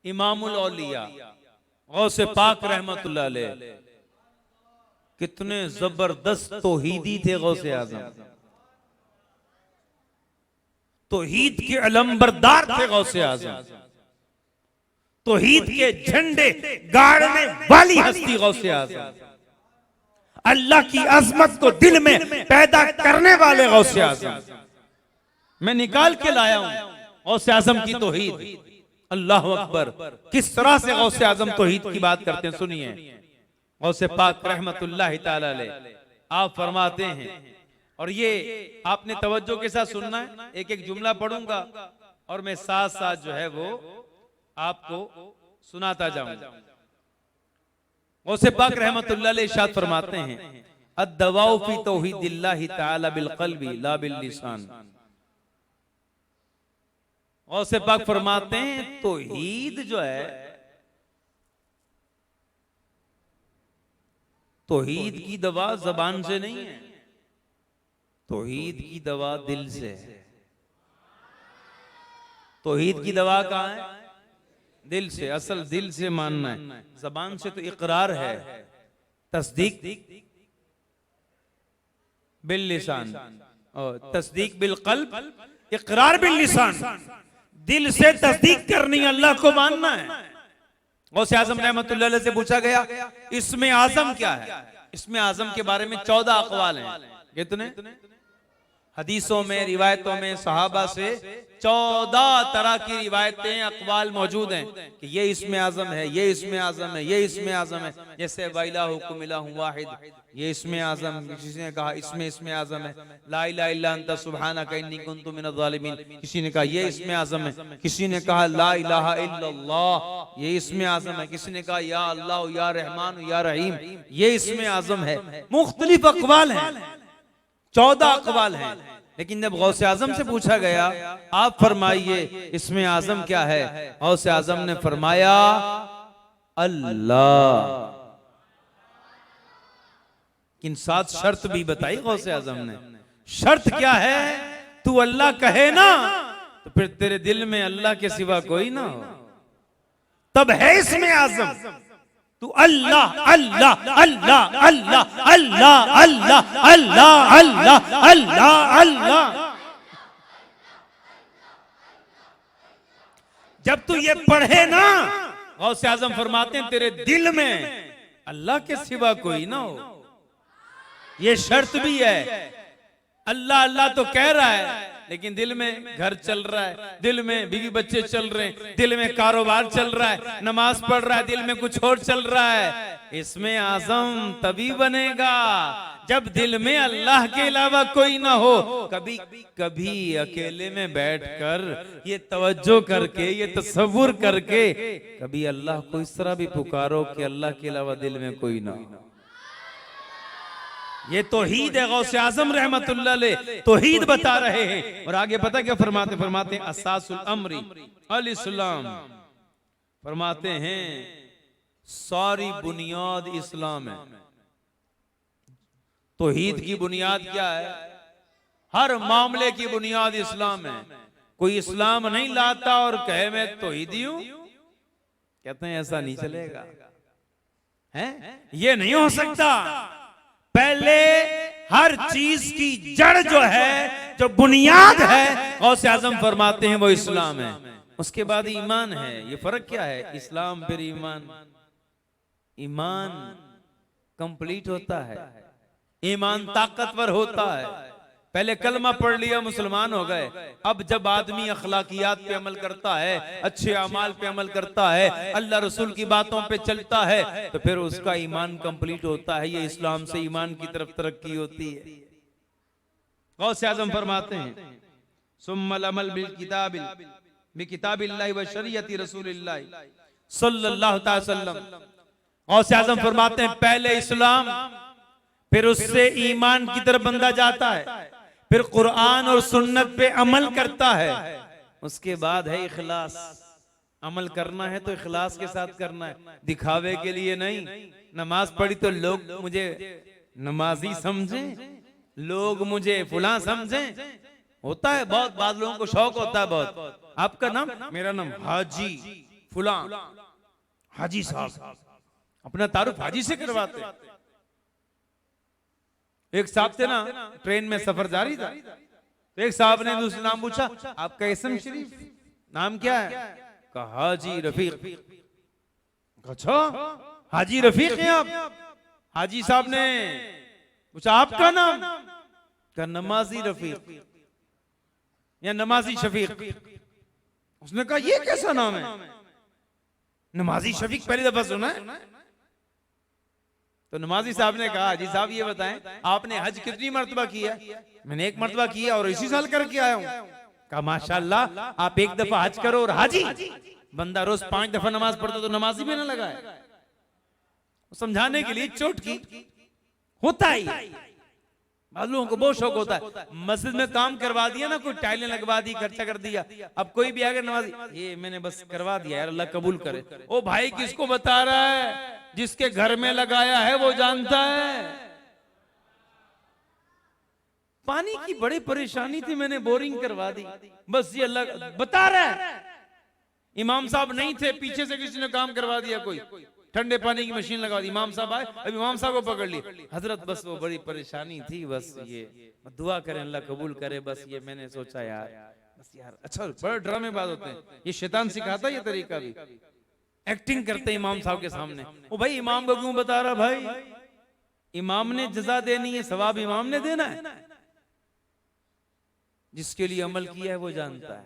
A: इमामुल औलिया गौसे पाक रहमतुल्लाह अलैह, कितने जबरदस्त तौहीदी थे गौसे आज़म, तौहीद के अलंबरदार थे गौसे आज़म, तौहीद के झंडे गाड़ने वाली हस्ती गौसे आज़म, अल्लाह की अजमत को दिल में पैदा करने वाले गौसे आज़म। मैं निकाल के लाया हूं गौसे आज़म की तौहीद। अल्लाह अकबर, किस तरह से गौसे आज़म तौहीद की बात करते हैं, सुनिए। गौसे पाक रहमतुल्लाह ताला अलैह आप फरमाते हैं, और ये आपने तवज्जो के साथ सुनना है, एक एक जुमला पढ़ूंगा और मैं साथ साथ जो है वो आपको सुनाता जाऊंगा। गौसे पाक रहमतुल्लाह अलैह इरशाद फरमाते हैं, अद्दवाउ फी तौहीदिल्लाहि तआला बिल क़ल्बि ला बिल लिसान। गौसे पाक फरमाते हैं तौहीद जो है, तौहीद की दवा जबान से नहीं है, तौहीद की दवा दिल से है। तौहीद की दवा कहाँ है? दिल से। असल दिल से मानना है, जबान से तो इकरार है, तस्दीक बिल लिसान और तस्दीक बिल क़ल्ब, इकरार बिल लिसान। दिल से तस्दीक करनी, अल्लाह को मानना है। गौसे आज़म रहमतुल्लाह अलैह से पूछा गया, इसमें आज़म क्या है? इसमें आज़म के बारे में 14 अक़वाल हैं। कितने? हदीसों में, रिवायतों में सहाबा से 14 तरह की रिवायतें, अक़वाल मौजूद हैं कि ये इसमें आज़म है, ये इसमें आज़म है, ये इसमें आज़म है। जैसे वाइलाहुकुम इलाहुन वाहिद, ये इसमें आज़म, किसी ने कहा इसमें इसमें आज़म है। ला इलाहा इल्ला अंता सुब्हानका इन्नी कुन्तु मिनज़ ज़ालिमीन, किसी ने कहा ये इसमें आज़म है। किसी ने कहा ला इलाहा इल्लल्लाह, ये इसमें आज़म है। किसी ने कहा या अल्लाह या रहमान या रहीम, ये इसमें आज़म है। मुख्तलिफ अक़वाल हैं, 14 अक़वाल हैं। लेकिन जब गौसे आज़म से पूछा गया, आप फरमाइए इसमें आज़म क्या है, गौसे आज़म ने फरमाया अल्लाह। इन 7 शर्त भी बताई गौसे आज़म ने। शर्त क्या है? तू अल्लाह कहे ना, तो फिर तेरे दिल में अल्लाह के सिवा कोई ना हो, तब है इसमें आज़म। तू अल्लाह अल्लाह अल्लाह अल्लाह अल्लाह अल्लाह अल्लाह अल्लाह अल्लाह अल्लाह, जब तू ये पढ़े ना, गौसे आज़म फरमाते हैं तेरे दिल में अल्लाह के सिवा कोई ना हो। ये शर्त भी है। अल्लाह अल्लाह तो कह रहा है, लेकिन दिल में घर चल रहा है, दिल में बीवी बच्चे चल रहे हैं, दिल में कारोबार चल रहा है, नमाज पढ़ रहा है, दिल में कुछ और चल रहा है। इसमें आज़म तभी बनेगा जब दिल में अल्लाह के अलावा कोई ना हो। कभी कभी अकेले में बैठकर ये तवज्जो करके, ये तसव्वुर करके कभी अल्लाह को इस तरह भी पुकारो कि अल्लाह के अलावा दिल में कोई ना हो। ये तौहीद है। गौसे आज़म रहमतुल्लाह अलैह तौहीद बता रहे हैं। और आगे पता क्या फरमाते? फरमाते हैं असासुल अम्री अल इस्लाम, फरमाते हैं सारी बुनियाद इस्लाम है। तौहीद की बुनियाद क्या है? हर मामले की बुनियाद इस्लाम है। कोई इस्लाम नहीं लाता और कहे मैं तौहीदी हूं, कहते हैं ऐसा नहीं चलेगा, है ये नहीं हो सकता। पहले हर चीज की जड़ जो है, जो बुनियाद है, गौसे आजम फरमाते हैं वो इस्लाम है, उसके बाद ईमान है। ये फर्क क्या है? इस्लाम फिर ईमान। ईमान कंप्लीट होता है, ईमान ताकतवर होता है। पहले कलमा पढ़ लिया मुसलमान हो गए, अब जब आदमी अखलाकियात पे अमल करता है, अच्छे अमाल पे अमल करता है, अल्लाह रसूल की बातों पे चलता है, तो फिर उसका ईमान कंप्लीट होता है। ये इस्लाम से ईमान की तरफ तरक्की होती है। गौसे आजम फरमाते हैं सुम्मल अमल बिल किताबिल्लाहि व शरीयति रसूलिल्लाह सल्लल्लाहु अलैहि वसल्लम। गौसे आजम फरमाते हैं पहले इस्लाम, फिर उससे ईमान की तरफ बंदा जाता है, फिर कुरान और सुन्नत पे अमल करता है, उसके बाद है इखलास। अमल करना है तो इखलास के साथ करना है, दिखावे के लिए नहीं। नमाज पढ़ी तो लोग मुझे नमाजी समझें, लोग मुझे फुला समझें, होता है बहुत। बाद लोगों को शौक होता है बहुत, आपका नाम, मेरा नाम हाजी फुला, हाजी साहब, अपना तारुफ हाजी से करवाते हैं। एक साहब थे ना, ट्रेन में सफर जारी था, तो एक साहब ने दूसरे नाम पूछा, आपका इसम शरीफ नाम क्या है? कहा हाजी रफीक। अच्छा हाजी रफीक हैं आप? हाजी साहब ने पूछा आपका नाम? कहा नमाजी रफीक या नमाजी शफीक। उसने कहा ये कैसा नाम है? नमाजी शफीक पहली दफा सुना है। तो नमाजी साहब ने कहा हाजी साहब ये बताएं आपने हज कितनी मर्तबा किया? मैंने एक मर्तबा किया और इसी साल करके आया हूं। कहा माशाल्लाह, आप एक दफा हज करो और हाजी। बंदा रोज 5 दफा नमाज पढ़ता तो नमाजी में ना लगाए। समझाने के लिए चोट की होता ही, लोगों को बहुत शौक होता है। मस्जिद में काम करवा दिया ना, कोई टाइलें लगवा दी, खर्चा कर दिया, अब कोई भी आगे नमाजी, ये मैंने बस करवा दिया यार, अल्लाह कबूल करे। ओ भाई किसको बता रहा है? जिसके घर में लगाया है वो जानता है। पानी की बड़ी परेशानी थी, मैंने बोरिंग करवा दी, बस ये अल्लाह बता रहा है। इमाम साहब नहीं थे, पीछे से किसी ने काम करवा दिया, कोई ठंडे पानी की मशीन लगा दी, इमाम साहब आए, अब इमाम साहब को पकड़ लिए, हजरत बस वो बड़ी परेशानी थी, बस ये दुआ करें अल्लाह कबूल करे, बस ये मैंने सोचा यार, बस यार। अच्छा बड़े ड्रामे बात होते हैं, ये शैतान सिखाता है ये तरीका भी, एक्टिंग करते हैं इमाम साहब के सामने। ओ भाई इमाम को क्यों बता रहा? भाई इमाम ने जजा देनी है, सवाब इमाम ने देना है, जिसके लिए अमल किया है वो जानता है।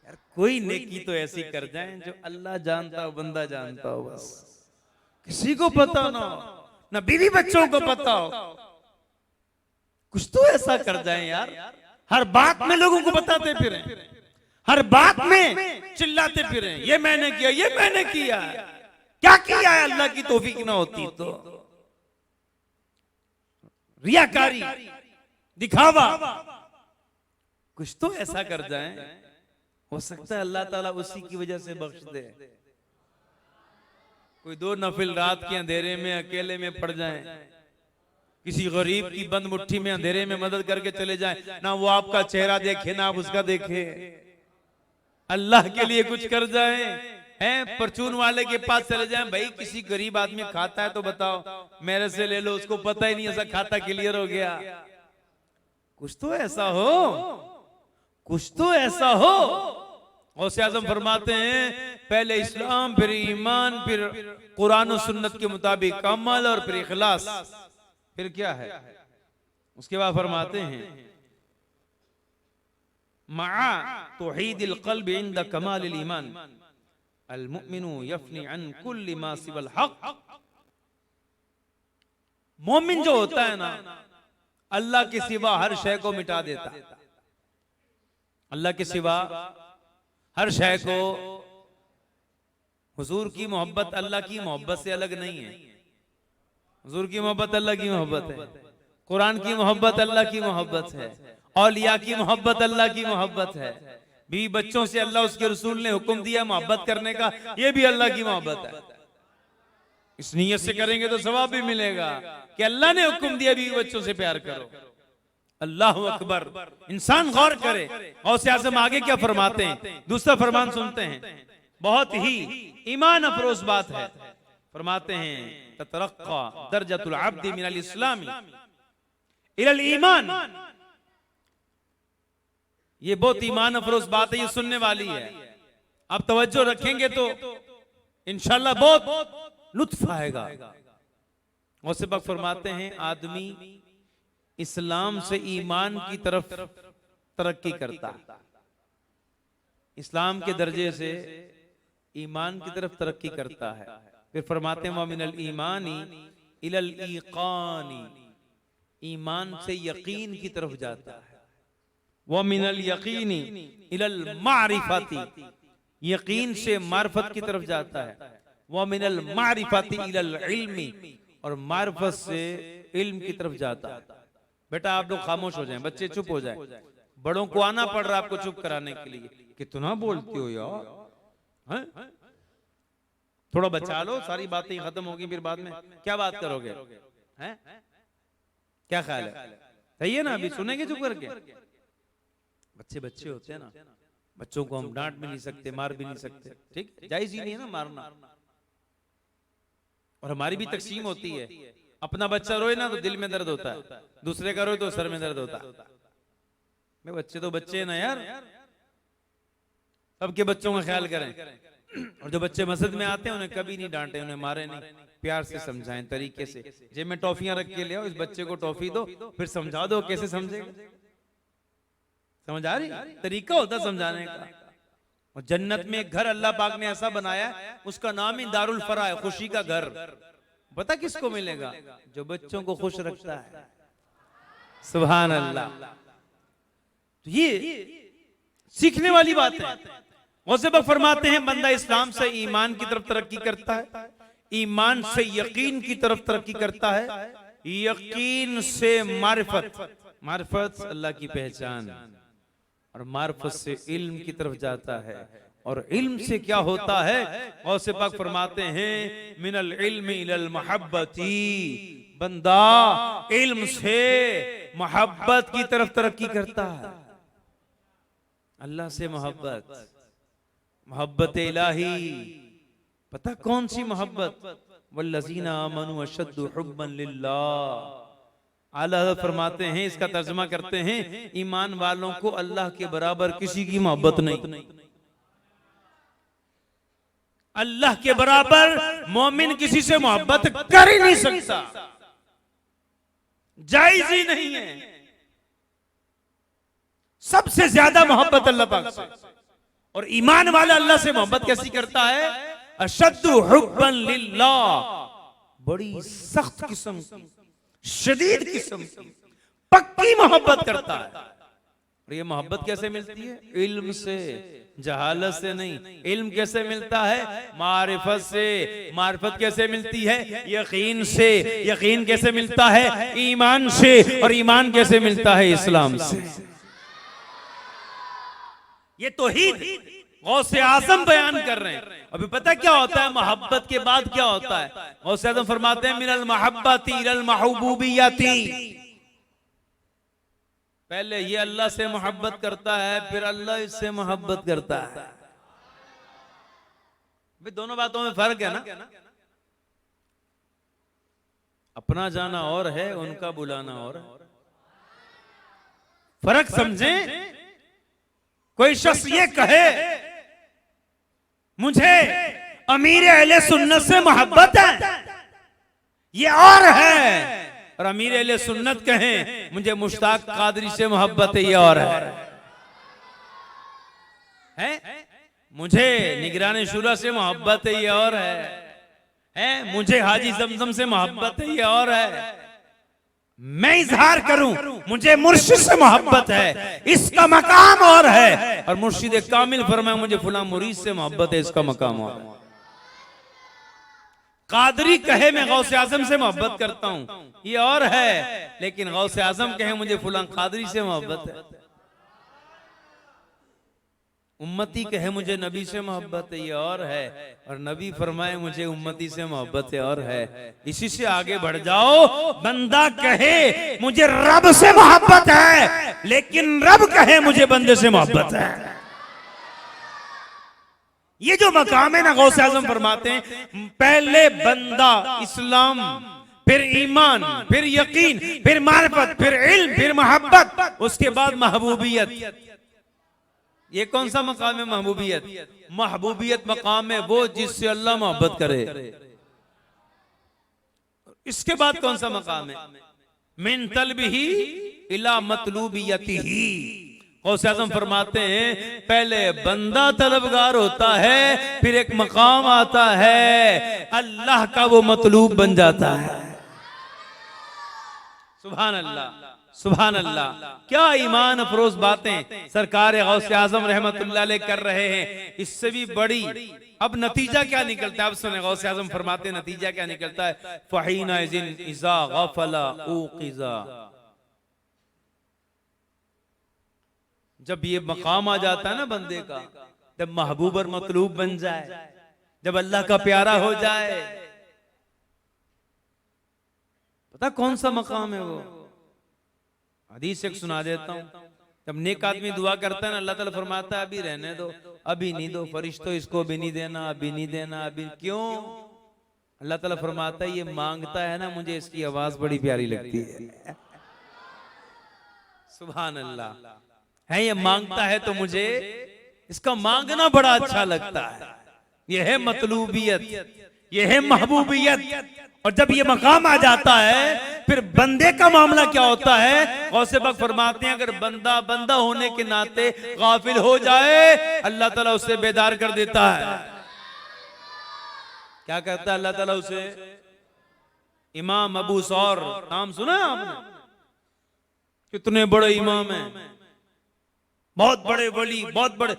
A: यार कोई नेकी तो ऐसी कर जाए जो अल्लाह जानता हो, बंदा जानता हो, बस किसी को पता ना हो, ना बीवी बच्चों को पता हो, कुछ तो ऐसा कर जाए यार। हर बात में लोगों को बताते फिरें, हर बात में चिल्लाते फिरें, ये मैंने किया, ये मैंने किया। क्या किया है? अल्लाह की तौफीक ना होती तो रियाकारी, दिखावा, कुछ तो ऐसा कर जाए, हो सकता है अल्लाह ताला उसी की वजह से बख्श दे। कोई 2 नफिल रात के अंधेरे में अकेले में पड़ जाए, किसी गरीब की बंद मुट्ठी में अंधेरे में मदद करके चले जाए, ना वो आपका चेहरा देखे ना आप उसका देखे, अल्लाह के लिए कुछ कर जाए, हैं परचून वाले के पास चले जाएं, भाई किसी गरीब आदमी खाता है तो बताओ, मेरे से ले लो, उसको पता ही नहीं, ऐसा खाता क्लियर हो गया। कुछ तो ऐसा हो, कुछ तो ऐसा हो। गौसे आज़म फरमाते हैं पहले इस्लाम, फिर ईमान, फिर कुरान और सुन्नत के मुताबिक अमल, और फिर इखलास, फिर क्या है? उसके बाद फरमाते हैं मआ तौहीदिल क़ल्ब इंद कमालिल ईमान अल मुमिनु यफनी अन कुल्ली मा सिवल हक। मोमिन जो होता है ना, अल्लाह के सिवा हर शय को मिटा देता है। अल्लाह के सिवा हर शय को, हुजूर की मोहब्बत अल्लाह की मोहब्बत से अलग नहीं है। हुजूर की मोहब्बत अल्लाह की मोहब्बत है, कुरान की मोहब्बत अल्लाह की मोहब्बत है, औलिया की मोहब्बत अल्लाह की मोहब्बत है, बीवी बच्चों से अल्लाह उसके रसूल ने हुक्म दिया मोहब्बत करने का, ये भी अल्लाह की मोहब्बत है। इस नियत से करेंगे तो सवाब भी मिलेगा कि अल्लाह ने हुक्म दिया बीवी बच्चों से प्यार करो, अल्लाह अकबर। इंसान गौर करे गौसे आज़म आगे क्या फरमाते हैं। दूसरा फरमान सुनते हैं, बहुत ही ईमान अफरोज बात है। फरमाते हैं ततरक्का दर्जतुल अब्दी मिनल इस्लामी इलल ईमान। ये बहुत ईमान अफरोज बात है, ये सुनने वाली है। आप तवज्जो रखेंगे तो इंशाल्लाह बहुत लुत्फ आएगा। गौसे पाक फरमाते हैं आदमी इस्लाम से ईमान की तरफ तरक्की करता है, इस्लाम के दर्जे से ईमान की तरफ तरक्की करता है। फिर फरमाते हैं मिनल ईमानी इलल ईकानी, ईमान से यकीन की तरफ जाता है। वह मिनल यकीनी इलल मारिफती, यकीन से मार्फत की तरफ जाता है। वह मिनल मारिफती इलल इल्मी, और मार्फत से इल्म की तरफ जाता है। बेटा आप लोग खामोश हो जाएं, बच्चे चुप हो जाएं। बड़ों को आना पड़ रहा है आपको चुप कराने के लिए। कितना बोलते हो यार, हैं? थोड़ा बचा लो, सारी बातें खत्म होगी फिर बाद में क्या बात करोगे, हैं? क्या ख्याल है? सही है ना? अभी सुनेंगे चुप करके। बच्चे बच्चे होते हैं ना, बच्चों को हम डांट भी नहीं सकते, मार भी नहीं सकते, ठीक, जायज ही नहीं है ना मारना। और हमारी भी तकसीम होती है, अपना बच्चा रोए ना तो दिल में दर्द होता है, दूसरे का रोए तो सर में दर्द होता है। बच्चे तो बच्चे हैं ना यार, सबके बच्चों का ख्याल करें। और जो बच्चे मस्जिद में आते हैं उन्हें कभी नहीं डांटे, उन्हें मारे नहीं, प्यार से समझाएं तरीके से। जेब में टॉफियां रख के ले आओ, इस बच्चे को टॉफी दो, फिर समझा दो, कैसे समझेगा? समझ आ रही? तरीका होता समझाने का। और जन्नत में एक घर अल्लाह पाक ने ऐसा बनाया, उसका नाम ही दारुल फरा है, खुशी का घर। पता किसको मिलेगा? जो बच्चों को खुश रखता है। सुभान अल्लाह। तो ये सीखने वाली बात है। गौसे पाक फरमाते हैं बंदा इस्लाम से ईमान की तरफ तरक्की करता है, ईमान से यकीन की तरफ तरक्की करता है, यकीन से मारिफत, मारिफत अल्लाह की पहचान, और मारिफत से इल्म की तरफ जाता है। और इल्म से क्या होता है? गौसे पाक फरमाते हैं मिनल इल्मी इलल मोहब्बती, बंदा इल्म से मोहब्बत की तरफ तरक्की करता है। अल्लाह से मोहब्बत, मोहब्बत इलाही। पता कौन सी मोहब्बत? वल्लज़ीना आमनू अशद्दु हुब्बन लिल्लाह। आला हज़रत फरमाते हैं, इसका तर्जुमा करते हैं, ईमान वालों को अल्लाह के बराबर किसी की मोहब्बत नहीं। अल्लाह के बराबर मोमिन किसी से मोहब्बत कर ही नहीं सकता, जायज ही नहीं है। सबसे ज्यादा मोहब्बत अल्लाह पाक से। और ईमान वाला अल्लाह से मोहब्बत कैसी करता है? अशद्दु हुब्बन लिल्लाह, बड़ी सख्त किस्म की, शदीद किस्म की, पक्की मोहब्बत करता है। और ये मोहब्बत कैसे मिलती है? इल्म से, जहालत से नहीं। इल्म कैसे मिलता है? मारिफत से। मारिफत कैसे मिलती है? यकीन से। यकीन कैसे मिलता है? ईमान से। और ईमान कैसे मिलता है? इस्लाम से। ये तौहीद गौसे आज़म बयान कर रहे हैं। अभी पता क्या होता है मोहब्बत के बाद क्या होता है? गौसे आज़म फरमाते हैं मिनल महब्बती इलल महबूबियती। पहले ये अल्लाह से मोहब्बत करता है, फिर अल्लाह इससे मोहब्बत करता है। भाई दोनों बातों में फर्क है ना। अपना जाना और है, उनका बुलाना और है। फर्क समझें। कोई शख्स ये कहे मुझे अमीर अहले सुन्नत से मोहब्बत है, ये और है। और अमीर अहले सुन्नत कहें मुझे मुश्ताक कादरी से मोहब्बत है, ये और है? मुझे निगरान शुरा से मोहब्बत है, ये और है? मुझे हाजी जमजम से मोहब्बत है, ये और है? मैं इजहार करूं मुझे मुर्शिद से मोहब्बत है, इसका मकाम और है। और मुर्शिद कामिल फरमाए मुझे फुला मुरीद से मोहब्बत है, इसका मकाम और है। कादरी कहे मैं गौसे आजम से मोहब्बत करता हूं, ये और है। लेकिन गौसे आजम कहे मुझे फुला कादरी से मोहब्बत है। उम्मती कहे मुझे नबी से मोहब्बत है, ये और है, और नबी फरमाए मुझे उम्मती से मोहब्बत है, और है। इसी से आगे बढ़ जाओ। बंदा कहे मुझे रब से मोहब्बत है, लेकिन रब कहे मुझे बंदे से मोहब्बत है। ये जो मकाम है ना, गौसे आजम फरमाते हैं पहले बंदा इस्लाम, फिर ईमान, फिर यकीन, फिर मारिफत, फिर इल्म, फिर मोहब्बत, उसके बाद महबूबियत। ये कौन सा मकाम है महबूबियत? महबूबियत मकाम है वो जिससे अल्लाह मोहब्बत करे। इसके बाद कौन सा मकाम है? मिन तलबिही इला मतलूबियतिही। गौसे आज़म फरमाते हैं पहले बंदा तलबगार होता है, फिर एक मकाम आता है, अल्लाह का वो मतलूब बन जाता है। सुभान अल्लाह, सुभान अल्लाह। क्या ईमान अफरोज बातें सरकार गौसे आज़म रहमतुल्लाह अलैह कर रहे हैं। इससे भी बड़ी अब नतीजा क्या निकलता है? अब सुने, गौसे आज़म फरमाते हैं नतीजा क्या निकलता है? फहीना इज़िन इज़ा गफला उक़िज़ा। जब ये मकाम आ जाता है ना बंदे का, जब महबूब और मतलूब बन जाए, जब अल्लाह का प्यारा हो जाए, पता कौन सा मकाम है वो? हदीस एक सुना देता हूं। जब नेक आदमी दुआ करता है ना, अल्लाह ताला फरमाता है अभी रहने दो, अभी नहीं दो, फरिश्तों इसको भी नहीं देना, अभी नहीं देना, अभी क्यों? अल्लाह ताला फरमाता है ये मांगता है ना, मुझे इसकी आवाज बड़ी प्यारी लगती है। सुभान अल्लाह। है ये मांगता है तो मुझे इसका मांगना बड़ा अच्छा लगता है। यह है मतलूबियत, यह है महबूबियत। और जब ये मकाम आ जाता है, फिर बंदे का मामला क्या होता है? गौसे पाक फरमाते हैं अगर बंदा बंदा होने के नाते गाफिल हो जाए, अल्लाह ताला उसे बेदार कर देता है। क्या करता है अल्लाह ताला उसे? इमाम अबू सौर, नाम सुना आपने? कितने बड़े इमाम हैं, बहुत बड़े वली, बहुत बड़े।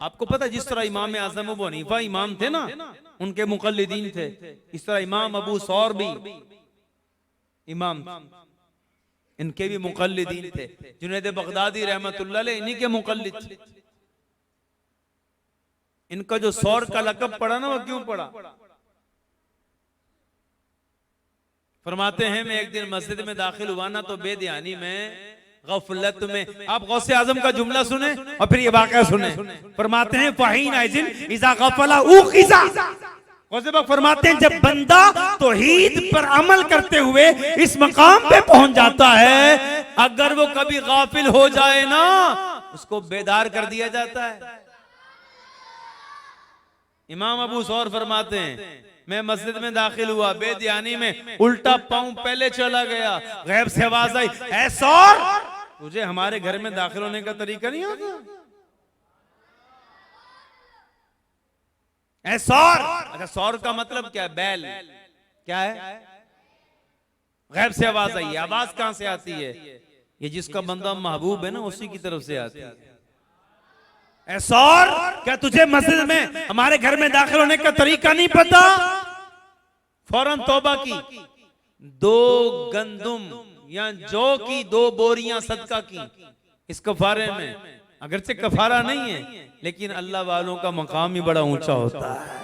A: आपको पता जिस तरह इमाम आज़म अबू हनीफा इमाम थे ना, उनके मुक़ल्लिदीन थे, इस तरह इमाम अबू सौर भी इमाम, इनके भी मुक़ल्लिदीन थे। जुनैद बगदादी रहमतुल्लाह अलैह इन्हीं के मुक़ल्लिद थे। इनका जो सौर का लक़ब पड़ा ना, वो क्यों पड़ा? फरमाते हैं मैं एक दिन मस्जिद में दाखिल हुआ ना, तो बेध्यानी में गफलत में, आप गौसे आज़म का जुमला सुने और फिर ये वाक़या सुने। फरमाते हैं फ़हीन आइज़िन इज़ा गफला उक़िज़ा। गौसे पाक फरमाते हैं जब बंदा तौहीद पर अमल करते हुए इस मकाम पे पहुंच जाता है, अगर वो कभी गाफिल हो जाए ना, उसको बेदार कर दिया जाता है। इमाम अबू सौर फरमाते हैं मैं मस्जिद में दाखिल हुआ, बेध्यानी में उल्टा पांव पहले चला गया, गैब से आवाज आई, ऐ सौर तुझे हमारे घर में दाखिल होने का तरीका नहीं आता? ऐ सौर। अच्छा, सौर का मतलब क्या है? बैल। क्या है? गैब से आवाज आई। आवाज कहां से आती है? ये जिसका बंदा महबूब है ना, उसी की तरफ से आती है। ऐ सौर, क्या तुझे मस्जिद में हमारे घर में दाखिल होने का तरीका नहीं पता? फौरन तौबा की, 2 गंदुम या जौ की 2 बोरियां सदका की इस कफारे में। अगरचे कफारा नहीं है, लेकिन अल्लाह वालों का मकाम ही बड़ा ऊंचा होता है।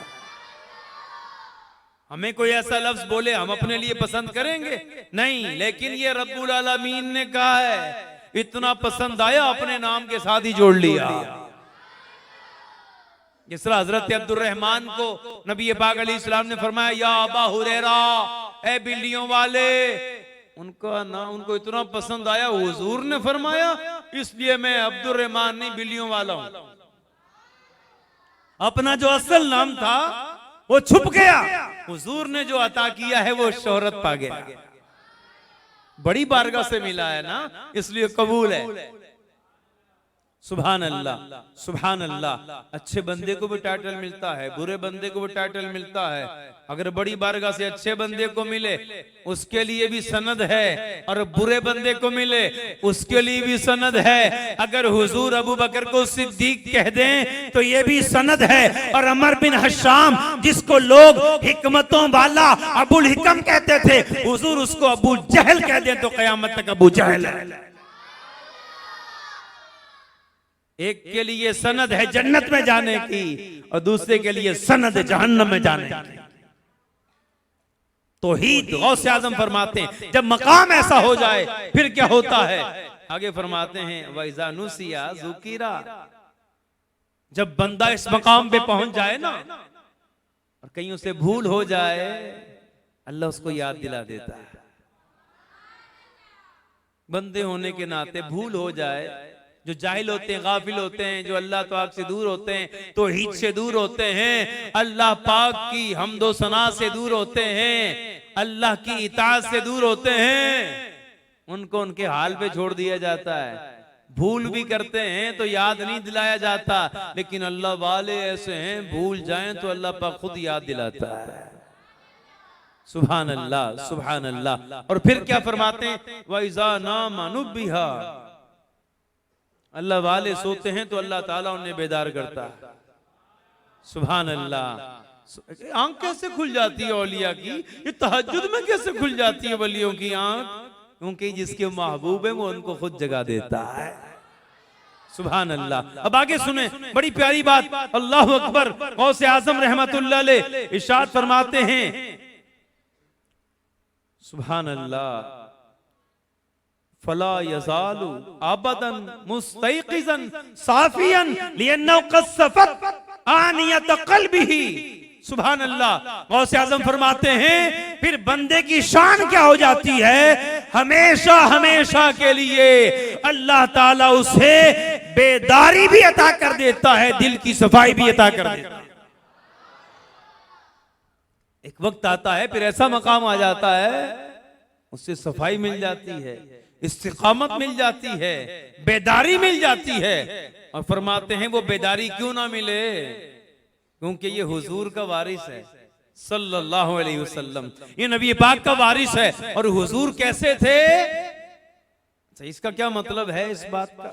A: हमें कोई ऐसा लफ्ज बोले हम अपने लिए पसंद करेंगे? नहीं, लेकिन ये रब्बुल आलमीन ने कहा है, इतना पसंद आया अपने नाम के साथ ही जोड़ लिया। जिस तरह हजरत अब्दुर्रहमान को नबी पाक अलैहिस्सलाम ने फरमाया या अबा हुरैरा, ए बिल्लियों वाले, उनका नाम उनको इतना पसंद आया, हुजूर ने फरमाया इसलिए मैं अब्दुर्रहमान नहीं बिल्लियों वाला हूं। अपना जो असल नाम था वो छुप गया, हुजूर ने जो अता किया है वो शोहरत पा गया। बड़ी बारगाह से मिला है ना, इसलिए कबूल है। सुभान अल्लाह, सुभान अल्लाह। अच्छे बंदे को भी टाइटल मिलता है, बुरे बंदे को भी टाइटल मिलता है। अगर बड़ी बारगाह से अच्छे बंदे को मिले उसके लिए भी सनद है, और बुरे बंदे को मिले उसके लिए भी सनद है। अगर हुजूर अबू बकर को सिद्दीक कह दें तो ये भी सनद है। और अमर बिन हशाम, जिसको लोग हिकमतों वाला अबुल हिकम कहते थे, हुजूर उसको अबू जहल कह दें तो कयामत तक अबू जहल है। एक के लिए सनद है जन्नत में जाने की और दूसरे के लिए सनद है जहन्नम में जाने की। तौहीद गौसे आजम फरमाते हैं जब मकाम ऐसा हो जाए फिर क्या होता है। आगे फरमाते हैं वइज़ा नुसिया ज़ुकिरा, जब बंदा इस मकाम पे पहुंच जाए ना और कहीं उसे भूल हो जाए, अल्लाह उसको याद दिला देता है। बंदे होने के नाते भूल हो जाए, जो जाहिल होते हैं, गाफिल होते हैं, जो अल्लाह पाक से दूर होते हैं, तौहीद से दूर होते हैं, अल्लाह पाक की हम्दो सना से दूर होते हैं, अल्लाह की इताअत से दूर होते हैं, उनको उनके हाल पे छोड़ दिया जाता है। भूल भी करते हैं तो याद नहीं दिलाया जाता, लेकिन अल्लाह वाले ऐसे हैं भूल जाएं तो अल्लाह पाक खुद याद दिलाता है। सुभान अल्लाह, सुभान अल्लाह। और फिर क्या फरमाते हैं वइज़ा नामा नुब्बिहा, अल्लाह वाले सोते हैं तो अल्लाह ताला उन्हें बेदार करता है। सुभान अल्लाह। आंख कैसे खुल जाती है औलिया की, ये तहज्जुद में कैसे खुल जाती है वलियों की आंख, क्योंकि जिसके महबूब है वो उनको खुद जगा देता है। सुभान अल्लाह। अब आगे सुने बड़ी प्यारी बात, अल्लाह अकबर। गौसे आजम रहमतुल्लाह अलैह इरशाद फरमाते हैं सुभान अल्लाह, फला यज़ालु अबदन मुस्तैक़िज़न साफ़ियन लिअन्नहु क़द सफ़त आनियत क़ल्बिही। सुभान अल्लाह। गौसे आज़म फरमाते हैं फिर बंदे की शान क्या हो जाती है, हमेशा हमेशा के लिए अल्लाह ताला उसे बेदारी भी अता कर देता है, दिल की सफाई भी अता कर देता है। एक वक्त आता है फिर ऐसा मकाम आ जाता है उससे सफाई मिल जाती है, इस्तिकामत मिल जाती है, बेदारी मिल जाती है। और फरमाते हैं वो बेदारी क्यों ना मिले, क्योंकि ये हुजूर का वारिस है सल्लल्लाहु अलैहि वसल्लम, ये नबी पाक का वारिस है। और हुजूर कैसे थे, इसका क्या मतलब है इस बात का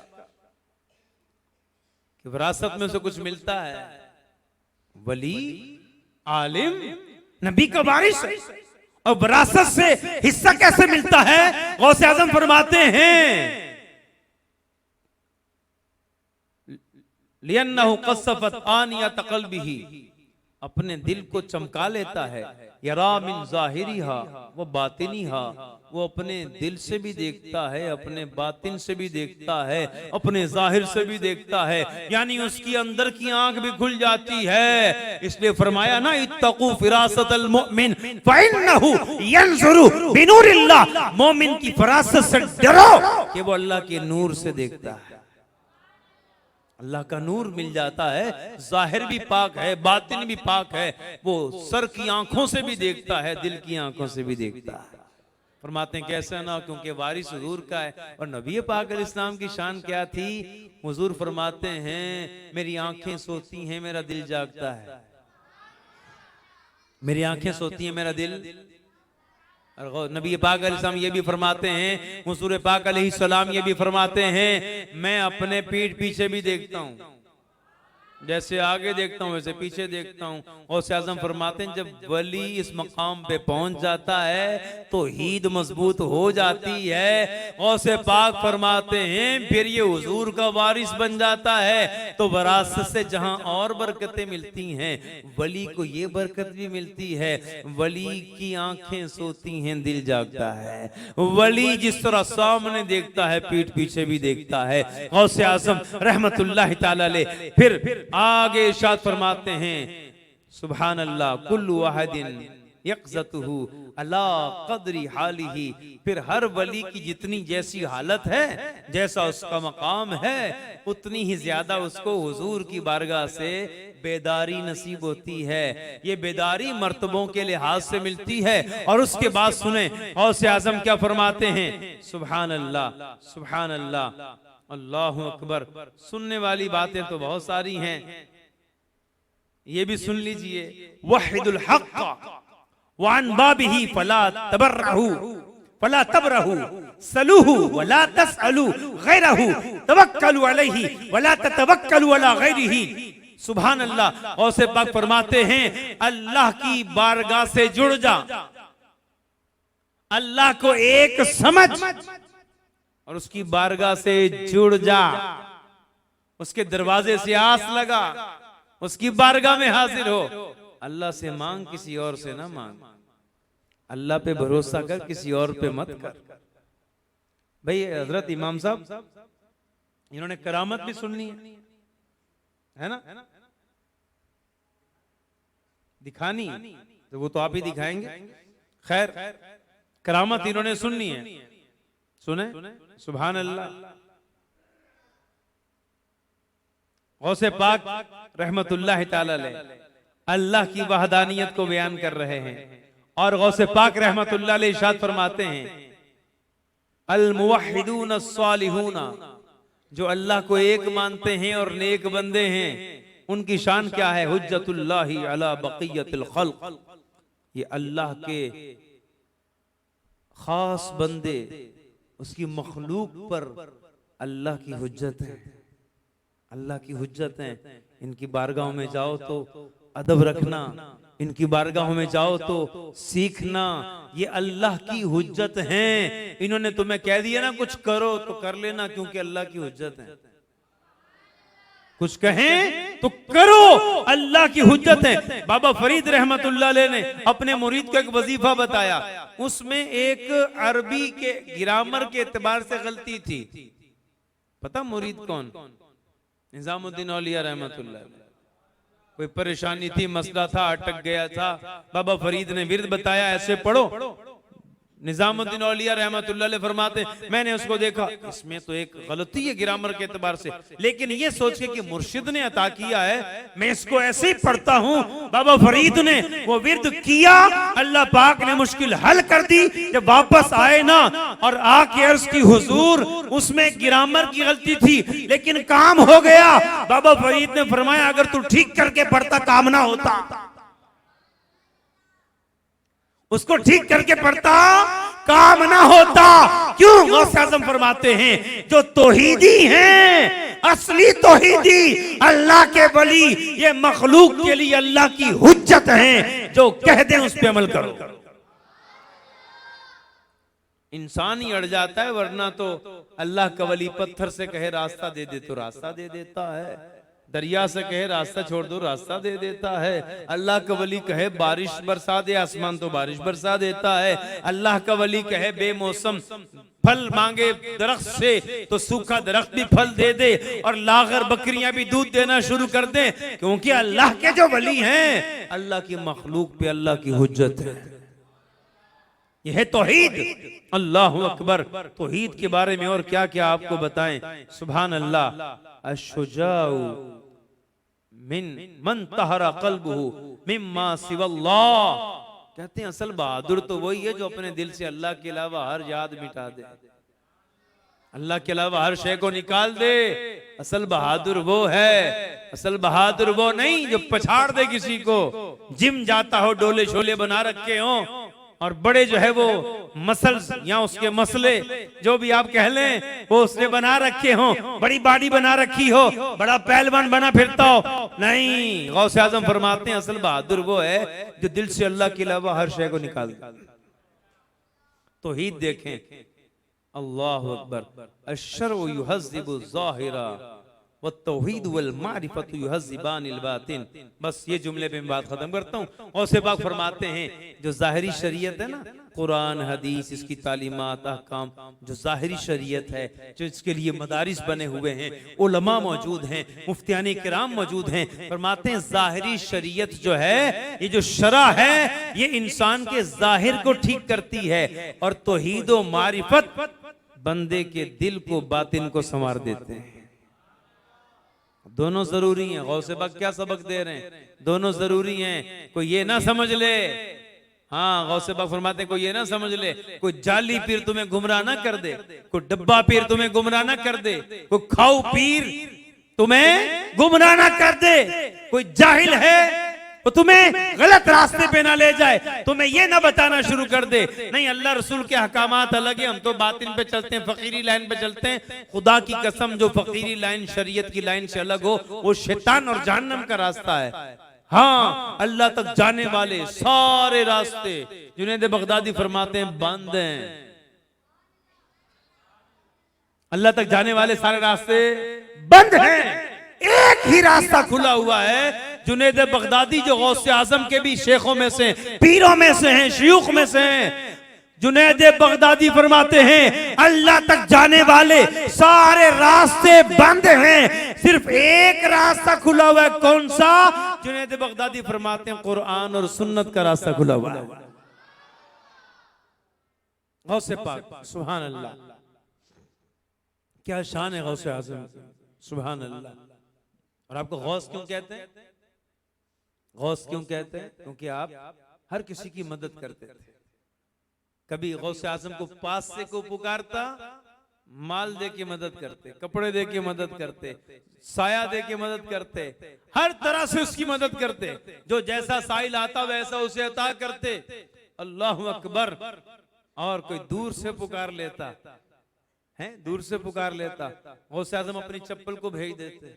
A: कि विरासत में से कुछ मिलता है। वली आलिम नबी का वारिस है और विरासत से हिस्सा कैसे मिलता है। गौसे आज़म फरमाते हैं लिअन्नहु क़द सफ़त आनियत क़ल्बिही, अपने दिल को चमका लेता है। यरा मिन ज़ाहिरिहा व बातिनिहा, वो अपने दिल से भी देखता है, अपने बातिन से भी देखता है, अपने जाहिर से भी देखता है, यानी उसकी अंदर की आंख भी खुल जाती है। इसलिए फरमाया ना इत्तक़ू फ़िरासतल मुमिन फ़इन्नहु यंज़ुरु बिनूरिल्लाह, मोमिन की फरासत से डरो कि वो अल्लाह के नूर से देखता है। अल्लाह का नूर मिल जाता है, जाहिर भी पाक है, बातिन भी पाक है, वो सर की आंखों से भी देखता है, दिल की आंखों से भी देखता है। फरमाते हैं कैसा ना, क्योंकि वारिस हुजूर का है। और नबी पाक अलैहिस्सलाम की शान क्या थी, हुजूर फरमाते हैं मेरी आंखें सोती हैं मेरा दिल जागता है, मेरी आंखें सोती हैं मेरा दिल। और नबी पाक अलैहिस्सलाम ये भी फरमाते हैं, हुजूर पाक अलैहिस्सलाम ये भी फरमाते हैं मैं अपने पीठ पीछे भी देखता हूँ, जैसे आगे देखता हूँ वैसे पीछे देखता हूँ। गौसे आज़म फरमाते हैं जब वली इस मकाम पे पहुंच जाता है तो हीद मजबूत हो जाती है। गौसे पाक फरमाते हैं फिर ये हुजूर का वारिस बन जाता है, तो वरासत से जहां और बरकतें मिलती हैं वली को ये बरकत भी मिलती है। वली की आंखें सोती हैं, दिल जागता है। वली जिस तरह सामने देखता है पीठ पीछे भी देखता है। गौसे आज़म रहमतुल्लाह ताला अलैह फिर आगे इरशाद फरमाते हैं सुभान अल्लाह, कुल्लु वहदिन यक़ज़तुहु अला क़द्रि हालिही, फिर हर वली की जितनी जैसी हालत है, जैसा उसका मकाम है, उतनी ही ज्यादा उसको हुजूर की बारगाह से बेदारी नसीब होती है। ये बेदारी मर्तबों के लिहाज से मिलती है। और उसके बाद सुने गौसे आज़म क्या फरमाते हैं सुभान अल्लाह, सुभान अल्लाह, अल्लाहु अकबर। सुनने वाली बातें तो बहुत सारी हैं, ये भी सुन लीजिए। वहिदुल हक़ वान बाबिही फला तबर्रहु फला तबरहु सलूहु वला तसअलु गैरहु तवक्कलु अलैहि वला ततवक्कलु अला गैरिही। सुभान अल्लाह। गौसे पाक फरमाते हैं अल्लाह की बारगाह से जुड़ जा, अल्लाह को एक समझ और उसकी बारगाह से जुड़ जा। उसके दरवाजे से आस लगा, उसकी बारगाह में हाजिर हो। अल्लाह से मांग, किसी और से ना मांग। अल्लाह पे भरोसा कर, किसी और पे मत कर। भाई हजरत इमाम साहब इन्होंने करामत भी सुननी है ना, दिखानी तो वो तो आप ही दिखाएंगे। खैर करामत इन्होंने सुननी है, सुने सुभान अल्लाह। गौसे पाक रहमतुल्लाह ताला अलैह अल्लाह की वहदानियत को बयान कर रहे हैं और गौसे पाक रहमतुल्लाह अलैह इरशाद फरमाते हैं, अल मुवहिदून अस्सालिहून, जो अल्लाह को एक मानते हैं और नेक बंदे हैं, उनकी शान क्या है? हुज्जतुल्लाहि अला बक़ियतिल खल्क़, ये अल्लाह के खास बंदे, उसकी मखलूक पर अल्लाह की हुज्जत है, अल्लाह की हुज्जत है। इनकी बारगाहों में जाओ तो अदब रखना, इनकी बारगाहों में जाओ तो सीखना, ये अल्लाह की हुज्जत हैं। इन्होंने तुम्हें कह दिया ना कुछ करो तो कर लेना, क्योंकि अल्लाह की हुज्जत है। कुछ कहें तो करो, अल्लाह की हुज्जत है। बाबा फरीद रहमतुल्लाह अलैह ने अपने मुरीद को एक वजीफा बताया, उसमें एक अरबी के ग्रामर के एतबार से गलती थी। पता मुरीद कौन? निजामुद्दीन औलिया रहमतुल्लाह। कोई परेशानी थी, मसला था, अटक गया था। बाबा फरीद ने विर्द बताया, ऐसे पढ़ो। निजामुद्दीन औलिया रहमतुल्लाह अलैह फरमाते, मैंने उसको देखा, इसमें तो एक गलती है ग्रामर के एतबार से, लेकिन ये सोच के कि मुर्शिद ने अता किया है, मैं इसको ऐसे ही पढ़ता हूँ। बाबा फरीद ने वो विर्द किया, अल्लाह पाक ने मुश्किल हल कर दी। जब वापस आए ना और आके अर्ज की हुजूर, उसमें ग्रामर की गलती थी लेकिन काम हो गया। बाबा फरीद ने फरमाया, अगर तू ठीक करके पढ़ता काम ना होता, उसको ठीक करके पढ़ता काम ना होता। क्यों? गौसे आज़म फरमाते हैं, जो तौहीदी हैं, असली तौहीदी, अल्लाह के वली, ये मखलूक के लिए अल्लाह की हुज्जत हैं। जो कह दें उस पे अमल करो। इंसान ही अड़ जाता है, वरना तो अल्लाह का वली पत्थर से कहे रास्ता दे दे तो रास्ता दे देता है, दरिया से कहे रास्ता छोड़ दो रास्ता दे देता है। अल्लाह का वली कहे बारिश बरसा दे आसमान तो बारिश बरसा देता है। अल्लाह का वली कहे बेमौसम फल मांगे दरख्त से तो सूखा दरख्त भी फल दे दे, और लागर बकरियां भी दूध देना शुरू कर दे, क्योंकि अल्लाह के जो वली हैं, अल्लाह की मखलूक पे अल्लाह की हुज्जत है। यह है तौहीद। अल्लाहु अकबर। तौहीद के बारे में और क्या क्या आपको बताएं, सुभान अल्लाह। अश्शुजाउ मिन मन तहरा क़ल्बुहु मिम्मा सिवल्लाह, कहते हैं असल बहादुर तो वही है जो अपने दिल से अल्लाह के अलावा हर याद मिटा दे, अल्लाह के अलावा हर शय को निकाल दे। असल बहादुर वो है, असल बहादुर वो नहीं जो पछाड़ दे किसी को। जिम जाता हो, डोले शोले बना रखे हो, और बड़े जो है वो मसल्स या उसके मसले जो भी आप कह लें वो उसने बना रखे हो, बड़ी बॉडी बना रखी हो, बड़ा पहलवान बना फिरता हो। नहीं, गौसे आज़म फरमाते हैं असल बहादुर वो है जो दिल से अल्लाह के अलावा हर शय को निकाल दे। तौहीद देखें, अल्लाहु अकबर। अश्शरउ युहज़्ज़िबु ज़ाहिरा व तौहीद वल मारिफतु युहज़्ज़िबानिल बातिन। बस ये जुमले पे मैं बात खत्म करता हूँ। गौसे पाक फरमाते हैं, जो ज़ाहिरी शरीयत है ना, कुरान हदीस, इसकी तालीमात अहकाम, जो ज़ाहिरी शरीयत है, जो इसके लिए मदारिस बने हुए हैं, उलमा मौजूद हैं, मुफ्तियाने किराम मौजूद हैं, फरमाते हैं ज़ाहिरी शरीयत जो है, ये जो शरा है, ये इंसान के ज़ाहिर को ठीक करती है, और तौहीद व मारिफत बंदे के दिल को, बातिन को संवार देते हैं। दोनों जरूरी हैं। गौसे पाक क्या सबक दे रहे हैं? दोनों जरूरी हैं। कोई ये ना समझ ले, हाँ गौसे पाक फरमाते हैं, कोई ये ना समझ ले, कोई जाली पीर तुम्हें गुमराह ना कर दे, कोई डब्बा पीर तुम्हें गुमराह ना कर दे, कोई खाऊ पीर तुम्हें गुमराह ना कर दे, कोई जाहिल है वो तुम्हें गलत रास्ते पे ना ले जाए, तुम्हें ये ना बताना शुरू कर दे नहीं अल्लाह रसूल के हकामात अलग है, हम तो बातिन पे चलते हैं, फकीरी लाइन पे चलते हैं। खुदा की कसम, जो फकीरी लाइन शरीयत की लाइन से अलग हो वो शैतान और जहन्नम का रास्ता है। हाँ, अल्लाह तक जाने वाले सारे रास्ते, जुनैद बगदादी फरमाते हैं, बंद हैं। अल्लाह तक जाने वाले सारे रास्ते बंद हैं। एक ही रास्ता खुला हुआ है। जुनैद बगदादी जो गौसे आजम के भी शेखों में से, पीरों में से हैं, शयूख में से हैं, जुनैद बगदादी फरमाते हैं अल्लाह तक जाने वाले सारे रास्ते बंद हैं, सिर्फ एक रास्ता खुला हुआ है। कौन सा? जुनैद बगदादी फरमाते हैं कुरान और सुन्नत का रास्ता खुला हुआ है। गौसे पाक, सुभान अल्लाह, क्या शान है गौसे आजम, सुभान अल्लाह। और आपको गौस क्यों कहते हैं? गौस क्यों कहते हैं? क्योंकि आप हर किसी की मदद करते थे। कभी गौसे आजम को पास से को पुकारता, माल दे के मदद करते, कपड़े दे के मदद करते, साया दे के मदद करते, हर तरह से उसकी मदद करते। जो जैसा साइल आता वैसा उसे अता करते। अल्लाह अकबर। और कोई दूर से पुकार लेता है, दूर से पुकार लेता, गौसे आजम अपनी चप्पल को भेज देते,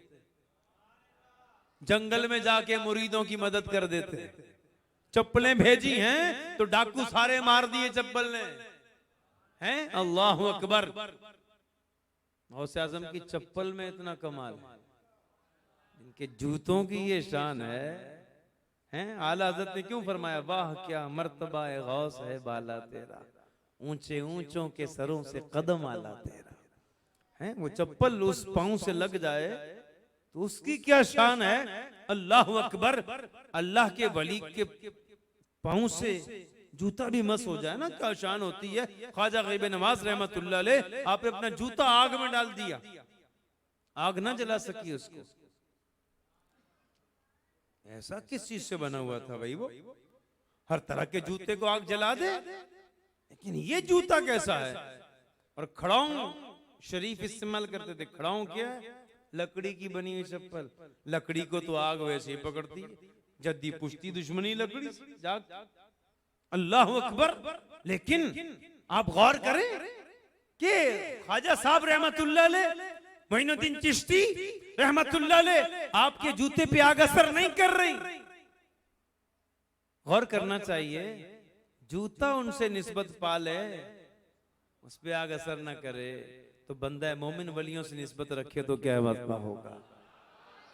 A: जंगल में जाके मुरीदों की मदद कर देते। चप्पलें भेजी हैं तो डाकू सारे मार दिए चप्पल ने, हैं? अल्लाह अकबर। गौसे आजम की चप्पल में इतना कमाल, इनके जूतों की ये शान है, हैं? आला हज़रत ने क्यों फरमाया वाह क्या मर्तबा है गौस है बाला तेरा, ऊंचे ऊंचों के सरों से कदम आला तेरा, हैं? वो चप्पल उस पांव से लग जाए तो उसकी क्या शान है। अल्लाह अकबर। अल्लाह के वली के पांव से जूता भी मस हो जाए ना, क्या शान होती है। ख्वाजा गरीब नवाज रहमतुल्लाह अलैह, आपने अपना जूता आग में डाल दिया, आग ना जला सकी उसको। ऐसा किस चीज से बना हुआ था भाई? वो हर तरह के जूते को आग जला दे, लेकिन ये जूता कैसा है। और खड़ाऊं शरीफ इस्तेमाल करते थे। खड़ाऊं क्या है? लकड़ी की बनी हुई चप्पल। लकड़ी को तो आग वैसे ही पकड़ती, जद्दी पुश्ती दुश्मनी लकड़ी जाग। अल्लाह अकबर। लेकिन आप गौर करें कि ख्वाजा साहब रहमतुल्लाह अलैह, मोइनुद्दीन चिश्ती रहमतुल्लाह अलैह, आपके जूते पे आग असर नहीं कर रही। गौर करना चाहिए, जूता उनसे निस्बत पाले, उस पे आग असर ना करे तो बंदा मोमिन वलियों से निस्बत रखे तो क्या वक्फा होगा।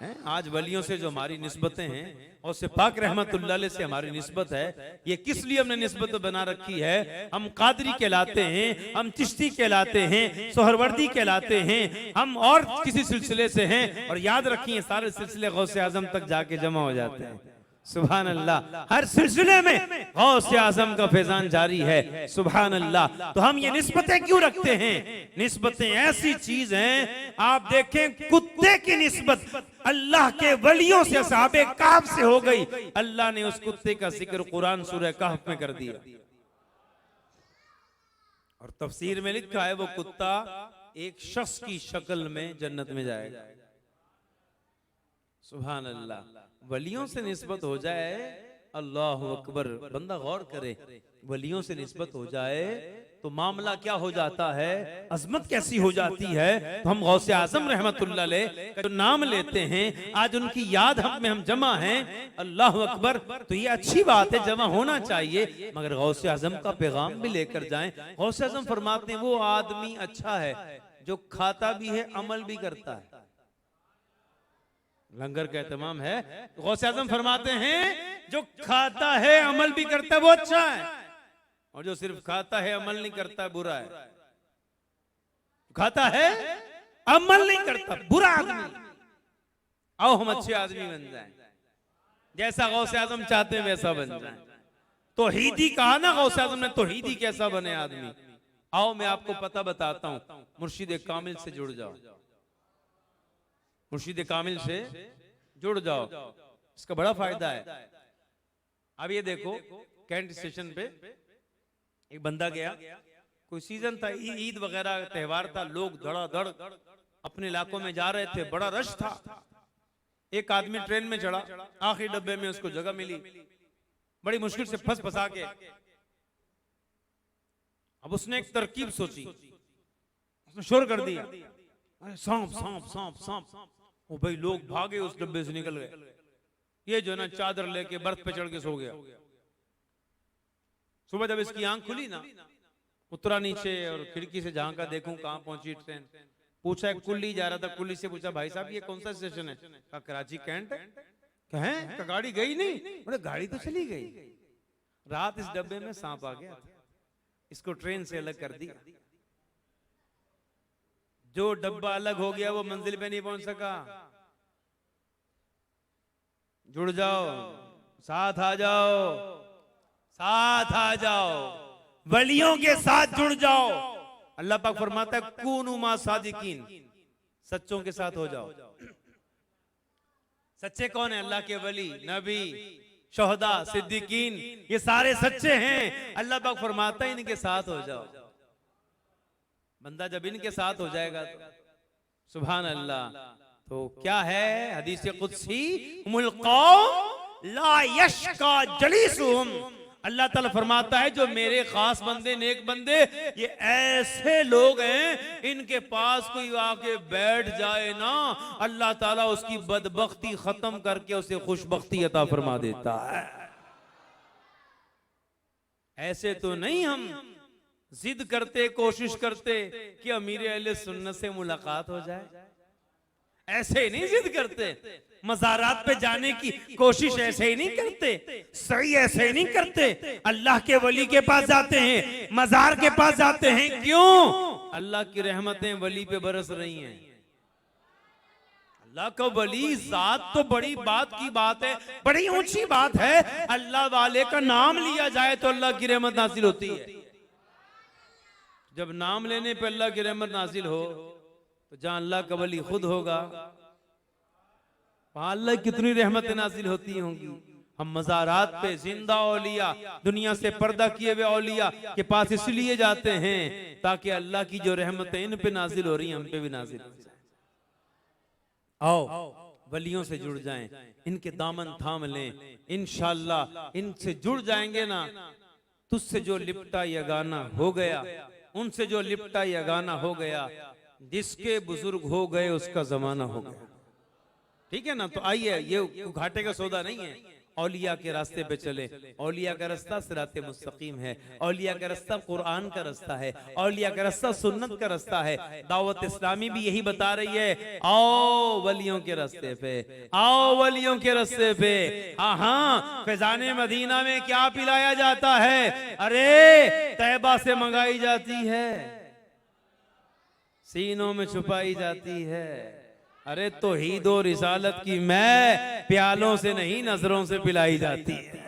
A: हैं? आज वलियों से जो हमारी निस्बतें हैं और से पाक रहमतुल्लाह अलैह से हमारी निस्बत है, ये किस लिए हमने निस्बत बना रखी है? हम कादरी कहलाते हैं, हम चिश्ती कहलाते हैं, सोहरवर्दी कहलाते हैं, हम और किसी सिलसिले से हैं। और याद रखिए सारे सिलसिले गौसे आजम तक जाके जमा हो जाते हैं। सुभान अल्लाह। हर सिलसिले में गौसे आजम का फैजान जारी है। सुभान अल्लाह। तो हम ये निस्बतें क्यों रखते हैं? निस्बतें ऐसी चीज हैं, आप देखें कुत्ते की निस्बत अल्लाह के वलियों से साहबे काफ से हो गई। अल्लाह ने उस कुत्ते का जिक्र कुरान सूरह कहफ में कर दिया। और तफसीर में लिखा है वो कुत्ता एक शख्स की शक्ल में जन्नत में जाएगा। सुभान अल्लाह। वलियों से निस्बत हो जाए, अल्लाह अकबर। बंदा गौर करे, वलियों से निस्बत हो जाए तो मामला क्या हो जाता है, अजमत कैसी हो जाती है। तो हम गौसे आजम रहमतुल्लाह अलैह का जो नाम लेते हैं, आज उनकी याद हम जमा हैं। अल्लाह अकबर। तो ये अच्छी बात है, जमा होना चाहिए, मगर गौसे आजम का पैगाम भी लेकर जाएं। गौसे आजम फरमाते हैं वो आदमी अच्छा है जो खाता भी है, अमल भी करता है। लंगर का एहतमाम है, गौसे आजम फरमाते हैं जो खाता है अमल भी करता है वो अच्छा है, और जो सिर्फ खाता है अमल नहीं करता बुरा है। खाता है अमल नहीं करता बुरा आदमी। आओ हम अच्छे आदमी बन जाएं, जैसा गौसे आजम चाहते हैं वैसा बन जाएं। तौहीदी कहा ना गौसे आजम ने, तौहीदी कैसा बने आदमी। आओ मैं आपको पता बताता हूं, मुर्शिद कामिल से जुड़ जाओ, मुर्शिद कामिल से जुड़ जाओ, इसका बड़ा फायदा है। अब ये देखो कैंट स्टेशन पे एक बंदा गया, कोई सीजन था, ईद वगैरह त्योहार था, लोग धड़ाधड़ अपने इलाकों में जा रहे थे, बड़ा रश था। एक आदमी ट्रेन में चढ़ा, आखिरी डब्बे में उसको जगह मिली, बड़ी मुश्किल से फंस फंसा के। अब उसने एक तरकीब सोची, उसने शोर कर दिया, अरे सांप सांप सांप सांप। ओ भाई लोग भागे, उस डब्बे से निकल गए। ये जो ना चादर लेके बर्थ पे चढ़ के सो गया। सुबह जब इसकी आंख खुली ना, उतरा नीचे और खिड़की से झांका, देखूं कहां पहुंची ट्रेन। पूछा, एक कुल्ली जा रहा था, कुल्ली से पूछा भाई साहब ये कौन सा स्टेशन है? कहा कराची कैंट। कहें गाड़ी गई नहीं? बोले गाड़ी तो चली गई। रात इस डब्बे में सांप आ गया था, इसको ट्रेन से अलग कर दिया। जो डब्बा अलग हो गया वो मंजिल पे नहीं पहुंच सका। जुड़ जाओ, साथ आ जाओ, साथ आ जाओ, वलियों के साथ जुड़ जाओ। अल्लाह पाक फरमाता है कूनू मा सादिकीन, सच्चों के साथ हो जाओ। सच्चे कौन है? अल्लाह के वली, नबी, शोहदा, सिद्दीकीन, ये सारे सच्चे हैं। अल्लाह पाक फरमाता है इनके साथ हो जाओ। बंदा जब इनके साथ हो जाएगा तो सुभान अल्लाह। तो क्या है हदीस कुदसी, हुमुल कौम ला यशका जलीसुहुम, अल्लाह ताला फरमाता है जो मेरे खास बंदे, नेक बंदे, ये ऐसे लोग हैं इनके पास कोई आके बैठ जाए ना, अल्लाह ताला उसकी बदबख्ती खत्म करके उसे खुशबख्ती अता फरमा देता है। ऐसे तो नहीं हम जिद करते, कोशिश करते कि अमीर अहले सुन्नत से मुलाकात हो जाए, ऐसे ही नहीं जिद करते। मज़ारात पे जाने की कोशिश ऐसे ही नहीं करते, सही ऐसे ही नहीं करते। अल्लाह के वली के पास जाते हैं, मज़ार के पास जाते हैं, क्यों? अल्लाह की रहमतें वली पे बरस रही हैं। अल्लाह का वली जात तो बड़ी बात की बात है, बड़ी ऊंची बात है। अल्लाह वाले का नाम लिया जाए तो अल्लाह की रहमत नाजिल होती है। जब नाम लेने पे अल्लाह की रहमत नाजिल हो तो जहां अल्लाह का वली खुद होगा वहां अल्लाह कितनी रहमत नाजिल होती होंगी। हम मज़ारात पे जिंदा औलिया, दुनिया से पर्दा किए हुए औलिया के पास इसलिए जाते हैं ताकि अल्लाह की जो रहमतें इन पे नाजिल हो रही हैं हम पे भी नाजिल हो जाए। आओ वलियों से जुड़ जाएं, इनके दामन थाम लें, इंशाअल्लाह इनसे जुड़ जाएंगे ना, तुझसे जो लिपटा यगाना हो गया, उनसे जो लिपटा यगाना हो गया, जिसके बुजुर्ग हो गए उसका जमाना हो गया। ठीक है ना? तो आइए, ये घाटे का सौदा नहीं है, औलिया के रास्ते पे चले। औलिया का रास्ता सिराते मुस्तकीम है, औलिया का रास्ता कुरान का रास्ता है, औलिया का रास्ता सुन्नत का रास्ता है। दावत इस्लामी भी यही बता रही है, आओ वलियों के रास्ते पे, आओ वलियों के रास्ते पे। हाँ हाँ, फैजाने मदीना में क्या पिलाया जाता है? अरे तैबा से मंगाई जाती है, सीनों में छुपाई जाती है। अरे तौहीद और रिसालत की मैं प्यालों से नहीं नजरों से पिलाई जाती है।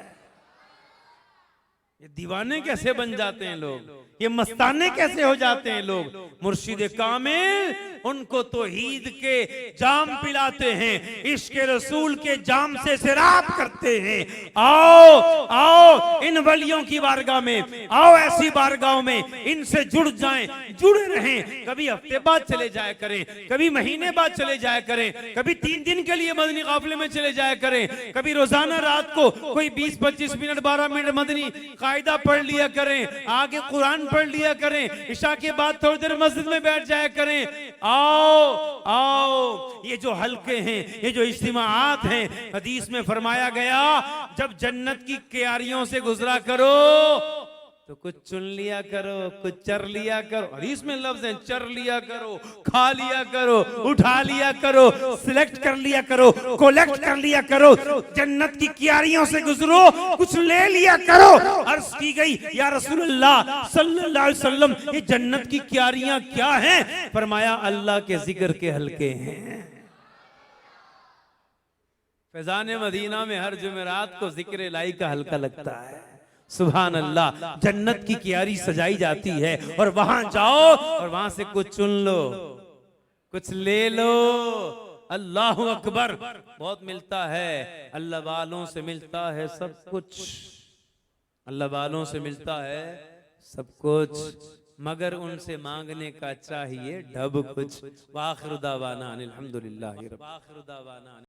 A: ये दीवाने कैसे बन जाते हैं लोग, ये मस्ताने कैसे हो जाते हैं लोग। मुर्शिद कामिल उनको तौहीद के जाम पिलाते हैं, इश्क रसूल के जाम से सिराब करते हैं। आओ आओ इन वलियों की बारगाह में, आओ ऐसी बारगाहों में, इनसे जुड़ जाएं, जुड़े रहें। कभी हफ्ते बाद चले जाया करें, कभी महीने बाद चले जाया करें, कभी 3 दिन के लिए मदनी काफिले में चले जाया करें, कभी रोजाना रात को कोई 20-25 मिनट 12 मिनट मदनी कायदा पढ़ लिया करें, आगे कुरान पढ़ लिया करें, इशा के बाद थोड़ी देर मस्जिद में बैठ जाया करें। आओ आओ, ये जो हल्के हैं, ये जो इज्तिमाआत हैं, हदीस में फरमाया गया जब जन्नत की क्यारियों से गुजरा करो तो कुछ चुन लिया करो, कुछ चर लिया करो। हदीस में लफ्ज है चर लिया करो, खा लिया करो, उठा लिया करो, सिलेक्ट कर लिया करो, कोलेक्ट कर लिया करो। जन्नत की क्यारियों से गुजरो, कुछ ले लिया करो। अर्ज की गई या रसूलुल्लाह सल्लल्लाहु अलैहि वसल्लम ये जन्नत की क्यारियां क्या हैं? फरमाया अल्लाह के जिक्र के हल्के हैं। फैजाने मदीना में हर जुमेरात को जिक्र इलाही का हल्का लगता है। सुभान अल्लाह, जन्नत की क्यारी सजाई जाती है और वहां जाओ और वहां से कुछ चुन लो, कुछ ले लो। अल्लाहु अकबर। बहुत मिलता है, अल्लाह वालों से मिलता है सब कुछ, अल्लाह वालों से मिलता है सब कुछ, मगर उनसे मांगने का चाहिए ढब कुछ। वाखिर दावाना अनिल हम्दुलिल्लाहि रब्बिल आलमीन।